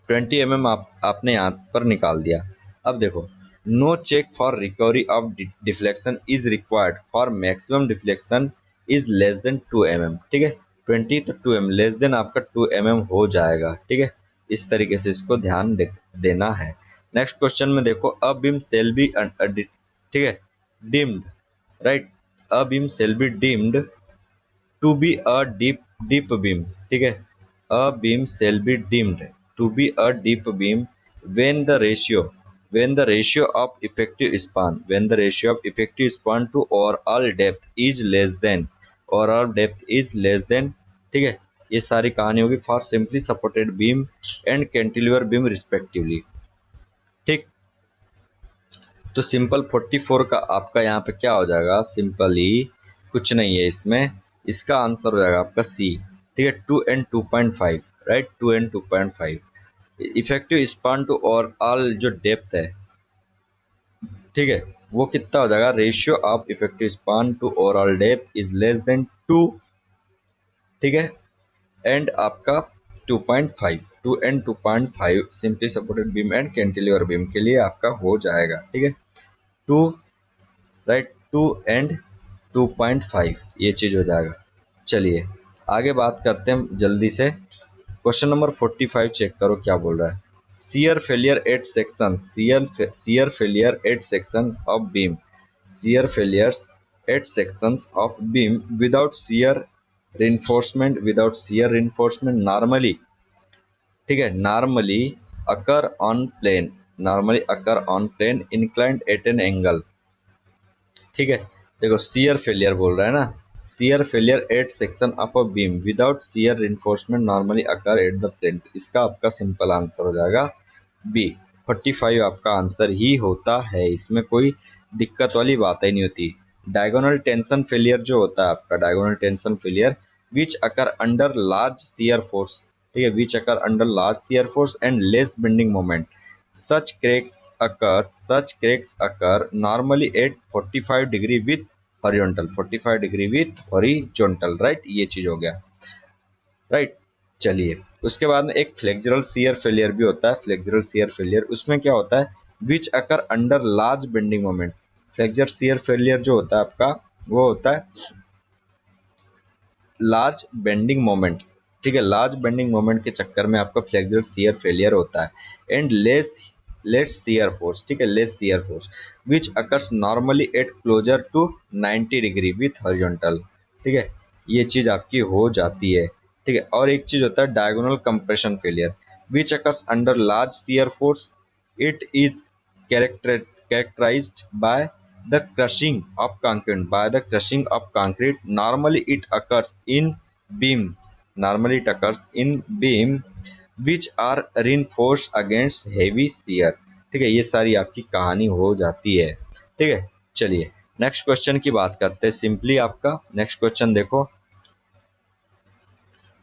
20 mm आपने यहाँ पर निकाल दिया। अब देखो, no check for recovery of deflection is required for maximum deflection is less than 2 mm, ठीक है। 20 तो 2 mm लेस देन आपका 2 mm हो जाएगा, ठीक है। इस तरीके से इसको ध्यान देना है। नेक्स्ट क्वेश्चन में देखो, अ बीम सेल बी, ठीक है, deemed, right, a beam shall be deemed to be a deep beam, ठीक है। a beam shall be deemed to be a deep beam when the ratio of effective span to overall depth is less than, ठीक है। ये सारी कहानी होगी for simply supported beam and cantilever beam respectively, ठीक। तो सिंपल 44 का आपका यहाँ पे क्या हो जाएगा, सिंपली कुछ नहीं है इसमें, इसका आंसर हो जाएगा आपका सी, ठीक है। 2 and 2.5, राइट, 2 and 2.5 effective span to overall जो डेप्थ है, ठीक है, वो कितना हो जाएगा, ratio of effective span to overall depth is less than 2, ठीक है, एंड आपका 2.5, 2 and 2.5 simply supported beam and cantilever beam के लिए आपका हो जाएगा, ठीक है। 2, राइट, 2 and 2.5 ये चीज हो जाएगा। चलिए आगे बात करते हैं जल्दी से। क्वेश्चन नंबर 45 चेक करो क्या बोल रहा है। Shear failure at section, shear failure at sections of beam, shear failures at sections of beam without shear reinforcement normally, ठीक है, normally occur on plane inclined at an angle, ठीक है। देखो शियर फेलियर बोल रहा है ना, shear failure at section of a beam without shear reinforcement normally occur at the plane, इसका आपका सिंपल आंसर हो जाएगा बी। 45 आपका आंसर ही होता है, इसमें कोई दिक्कत वाली बात ही नहीं होती। डायगोनल टेंशन फेलियर जो होता है आपका, diagonal tension failure which occur under large shear force, ठीक है, which occur under large shear force and less bending moment, such cracks occur normally at 45 degree with horizontal, 45 degree with horizontal, right, ये चीज हो गया, right. चलिए उसके बाद में एक फ्लेक्सुरल शियर फेलियर भी होता है, फ्लेक्सुरल शियर फेलियर, उसमें क्या होता है, which occur under large bending moment, flexural shear failure जो होता है आपका वो होता है लार्ज बेंडिंग मोमेंट, ठीक है, लार्ज बेंडिंग मोमेंट के चक्कर में आपका फ्लेक्सुरल शियर फेलियर होता है एंड लेस शियर फोर्स, ठीक है, less shear force which occurs normally at closer to 90 degree with horizontal, ठीक है, ये चीज आपकी हो जाती है, ठीक है। और एक चीज होता है diagonal compression failure which occurs under large shear force, it is characterized by the crushing of concrete, normally it occurs in beam which are reinforced against heavy shear, ठीक है, ये सारी आपकी कहानी हो जाती है, ठीक है। चलिए नेक्स्ट क्वेश्चन की बात करते हैं। सिंपली आपका नेक्स्ट क्वेश्चन देखो,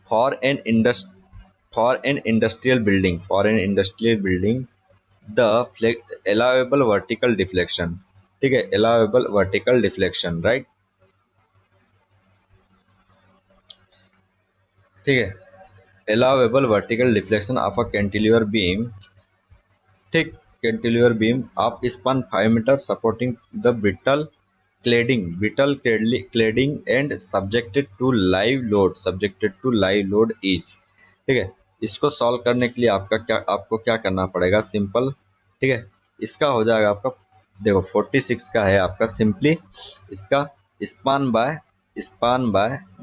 for an industrial building the allowable vertical deflection, ठीक है, allowable vertical deflection, राइट, ठीक है, allowable vertical deflection of a cantilever beam, ठीक, cantilever beam of span 5 meter supporting the cladding and subjected to live load is, ठीक है। इसको solve करने के लिए आपको क्या करना पड़ेगा, सिंपल, ठीक है, इसका हो जाएगा आपका, देखो 46 का है आपका, सिंपली इसका स्पान बाय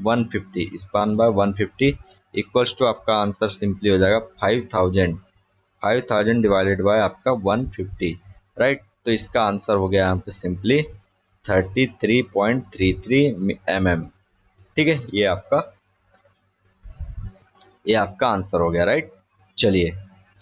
150 इक्वल्स टू आपका आंसर सिंपली हो जाएगा 5000 डिवाइडेड बाय आपका 150, राइट। तो इसका आंसर हो गया यहाँ पे सिंपली 33.33 mm, ठीक है, ये आपका आंसर हो गया, राइट। चलिए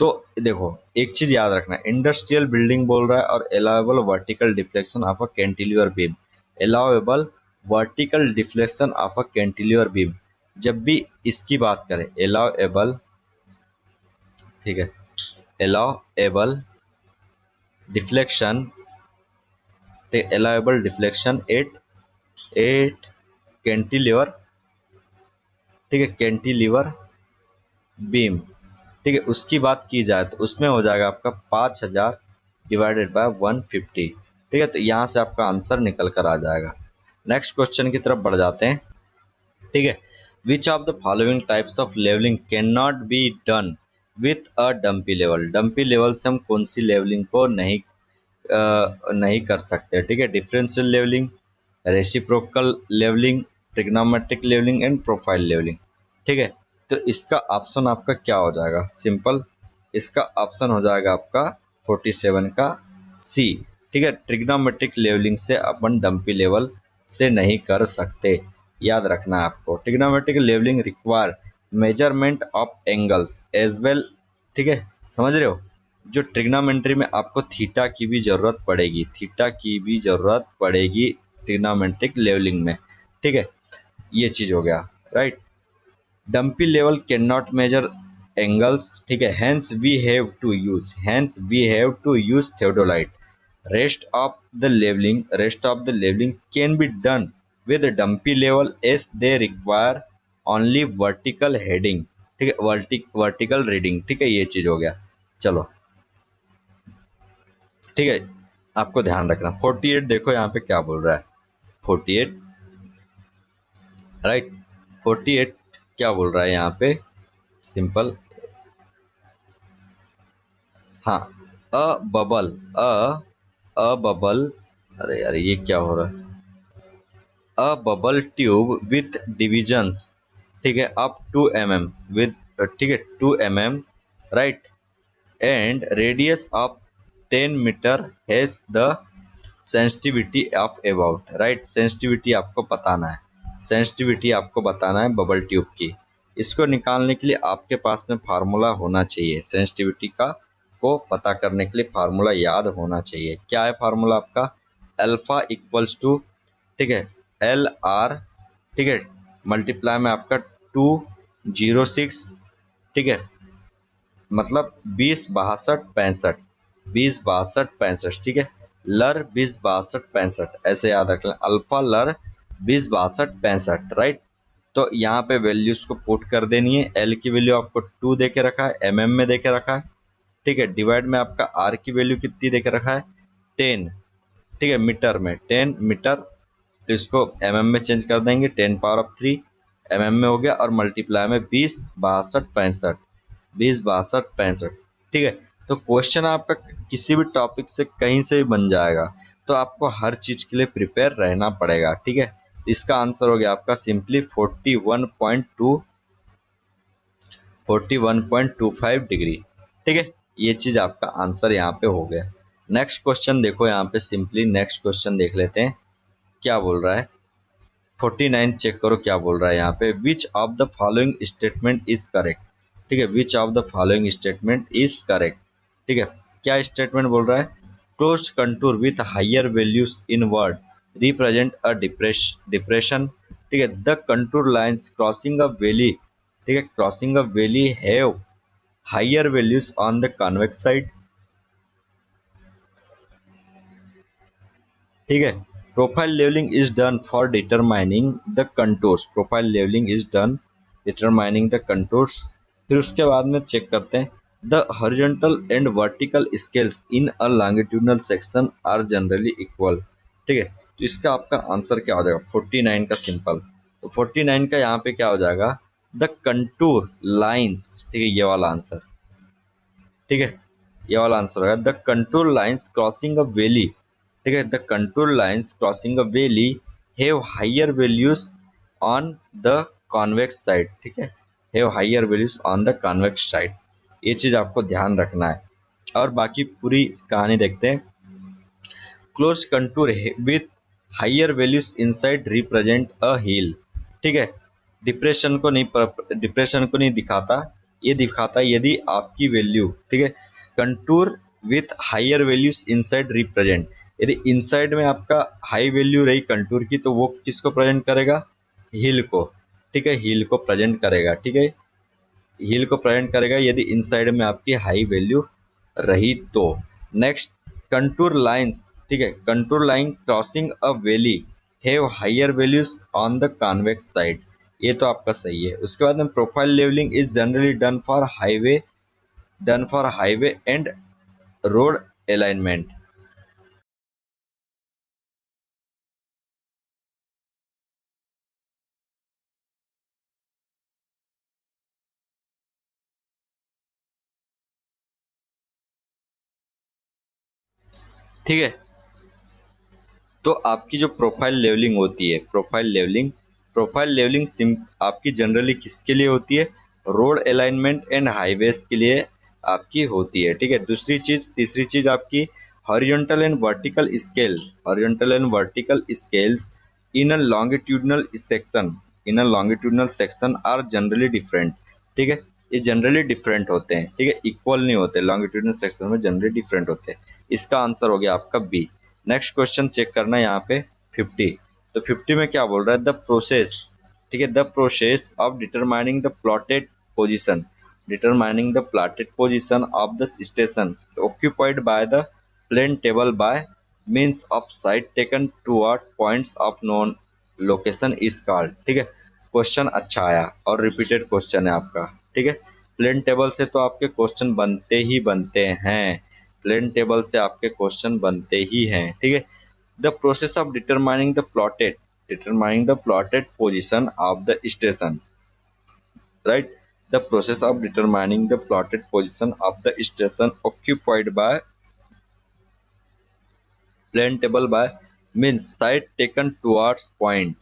तो देखो एक चीज याद रखना, इंडस्ट्रियल बिल्डिंग बोल रहा है और allowable vertical deflection of a cantilever beam, allowable vertical deflection of a cantilever beam, जब भी इसकी बात करें अलाउएबल, ठीक है, allowable deflection, allowable deflection at cantilever ठीक है, कैंटिलीवर बीम, ठीक है, उसकी बात की जाए तो उसमें हो जाएगा आपका 5000 डिवाइडेड बाय 150। ठीक है, तो यहाँ से आपका आंसर निकल कर आ जाएगा। नेक्स्ट क्वेश्चन की तरफ बढ़ जाते हैं। ठीक है, which of the following types of levelling can not be done with a dumpy level. Dumpy level से हम कौन सी लेवलिंग को नहीं कर सकते। ठीक है, differential levelling, reciprocal levelling, trigonometric levelling and profile levelling. ठीक है, तो इसका ऑप्शन आपका क्या हो जाएगा, सिंपल, इसका ऑप्शन हो जाएगा आपका 47 का सी। ठीक है, ट्रिग्नोमेट्रिक लेवलिंग से अपन डंपी लेवल से नहीं कर सकते, याद रखना है आपको। Trigonometric levelling require measurement of angles as well. ठीक है, समझ रहे हो, जो ट्रिग्नोमेट्री में आपको थीटा की भी जरूरत पड़ेगी, थीटा की भी जरूरत पड़ेगी ट्रिग्नोमेट्रिक लेवलिंग में। ठीक है, ये चीज हो गया, right. Dumpy level can not measure angles. ठीक है, hence we have to use theodolite. Rest of the leveling can be done with dumpy level as they require only vertical heading. ठीक है, वर्टिकल रीडिंग। ठीक है, ये चीज हो गया। चलो, ठीक है, आपको ध्यान रखना। 48 देखो यहाँ पे क्या बोल रहा है, 48, राइट, 48 क्या बोल रहा है यहाँ पे, सिंपल, हाँ, अ बबल, अ बबल, अरे यार ये क्या हो रहा है, a bubble tube with divisions, ठीक है, अप 2 mm विद, ठीक है, 2 mm, right, and radius of 10 metre has the sensitivity of about, right, sensitivity आपको बताना है, सेंसिटिविटी आपको बताना है बबल ट्यूब की। इसको निकालने के लिए आपके पास में फार्मूला होना चाहिए, सेंसिटिविटी का को पता करने के लिए फार्मूला याद होना चाहिए। क्या है फार्मूला आपका, अल्फा इक्वल्स टू, ठीक है, एल आर, ठीक है, मल्टीप्लाई में आपका 206, ठीक है, मतलब 20 62 65, 20 62 65, ठीक है, लर 20 62 65, ऐसे याद रख लें, अल्फा लर 20 62 65, राइट। तो यहाँ पे वैल्यूज को पुट कर देनी है। एल की वैल्यू आपको 2 दे के रखा है, एम में दे के रखा है, ठीक है, डिवाइड में आपका आर की वैल्यू कितनी दे के रखा है, 10, ठीक है, मीटर में 10 मीटर, तो इसको में चेंज कर देंगे, 10⁻³ में हो गया, और मल्टीप्लाई में 20 62 65, 20 62 65, ठीक है। तो क्वेश्चन आपका किसी भी टॉपिक से कहीं से भी बन जाएगा, तो आपको हर चीज के लिए प्रिपेयर रहना पड़ेगा। ठीक है, इसका आंसर हो गया आपका सिंपली 41.25 डिग्री। ठीक है, ये चीज आपका आंसर यहाँ पे हो गया। नेक्स्ट क्वेश्चन देखो, यहाँ पे सिंपली नेक्स्ट क्वेश्चन देख लेते हैं क्या बोल रहा है। 49 चेक करो क्या बोल रहा है यहाँ पे, which of the following statement is correct. ठीक है, which of the following statement is correct. ठीक है, क्या स्टेटमेंट बोल रहा है, close contour with higher values inward represent a depression. ठीक है, the contour lines crossing a valley, ठीक है, crossing a valley have higher values on the convex side. ठीक है, profile levelling is done for determining the contours, profile levelling is done determining the contours. फिर उसके बाद में check करते हैं, the horizontal and vertical scales in a longitudinal section are generally equal. ठीक है, तो इसका आपका आंसर क्या हो जाएगा, 49 का सिंपल। तो 49 का यहाँ पे क्या हो जाएगा, द कंटूर लाइन्स, ठीक है, ये वाला आंसर, ठीक है, ये वाला आंसर होगा, the contour lines crossing a valley, ठीक है, the contour lines crossing a valley have higher values on the convex side. ठीक है, have higher values on the convex side, ये चीज आपको ध्यान रखना है। और बाकी पूरी कहानी देखते हैं, close contour with higher values inside represent a hill. ठीक है, डिप्रेशन को नहीं दिखाता, ये दिखाता है यदि आपकी वैल्यू, ठीक है, contour with higher values inside represent, यदि इनसाइड में आपका हाई वैल्यू रही कंटूर की, तो वो किसको प्रेजेंट करेगा, हिल को। ठीक है, हिल को प्रेजेंट करेगा। ठीक है, हिल को प्रेजेंट करेगा यदि इनसाइड में आपकी हाई वैल्यू रही तो। नेक्स्ट, कंटूर लाइंस, ठीक है, contour line crossing a valley have higher values on the convex side, ये तो आपका सही है। उसके बाद में profile levelling is generally done for highway and road alignment. ठीक है, तो आपकी जो प्रोफाइल लेवलिंग होती है, प्रोफाइल लेवलिंग आपकी जनरली किसके लिए होती है? रोड अलाइनमेंट एंड हाईवेज के लिए आपकी होती है। ठीक है, तीसरी चीज आपकी horizontal and vertical scales in a longitudinal section are generally different. ठीक है, ये जनरली डिफरेंट होते हैं। ठीक है, इक्वल नहीं होते, लॉन्गिट्यूडनल सेक्शन में जनरली डिफरेंट होते हैं। इसका आंसर हो गया आपका बी। नेक्स्ट क्वेश्चन चेक करना है यहाँ पे 50। तो 50 में क्या बोल रहा है? द प्रोसेस, ठीक है, the process of determining the plotted position of the station occupied by the plane table by means of site taken toward points of known location is called। ठीक है, क्वेश्चन अच्छा आया और रिपीटेड क्वेश्चन है आपका। ठीक है, प्लेन टेबल से तो आपके क्वेश्चन बनते ही बनते हैं, प्लेन टेबल से आपके क्वेश्चन बनते ही हैं। ठीक है, the process of determining the plotted position of the station, right, the process of determining the plotted position of the station occupied by plane table by means site taken towards point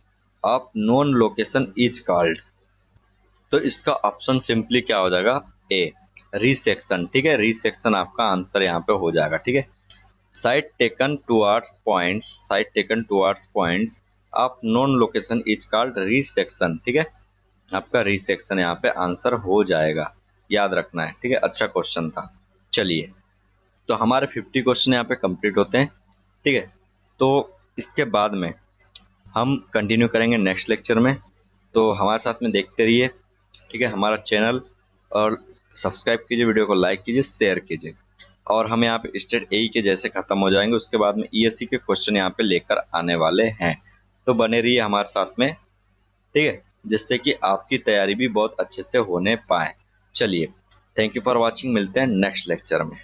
of known location is called। तो इसका option simply क्या हो जाएगा? ए, resection. ठीक है, resection आपका answer यहाँ पे हो जाएगा। ठीक है, site taken towards points of known location is called resection. ठीक है, आपका रिसेक्शन यहाँ पे आंसर हो जाएगा, याद रखना है। ठीक है, अच्छा क्वेश्चन था। चलिए, तो हमारे 50 क्वेश्चन यहाँ पे कंप्लीट होते हैं। ठीक है, तो इसके बाद में हम कंटिन्यू करेंगे नेक्स्ट लेक्चर में, तो हमारे साथ में देखते रहिए। ठीक है, हमारा चैनल और सब्सक्राइब कीजिए, वीडियो को लाइक कीजिए, शेयर कीजिए। और हम यहाँ पे स्टेट ए के जैसे खत्म हो जाएंगे, उसके बाद में ईएससी के क्वेश्चन यहाँ पे लेकर आने वाले हैं, तो बने रहिए हमारे साथ में। ठीक है, जिससे कि आपकी तैयारी भी बहुत अच्छे से होने पाए। चलिए, थैंक यू फॉर वॉचिंग, मिलते हैं नेक्स्ट लेक्चर में।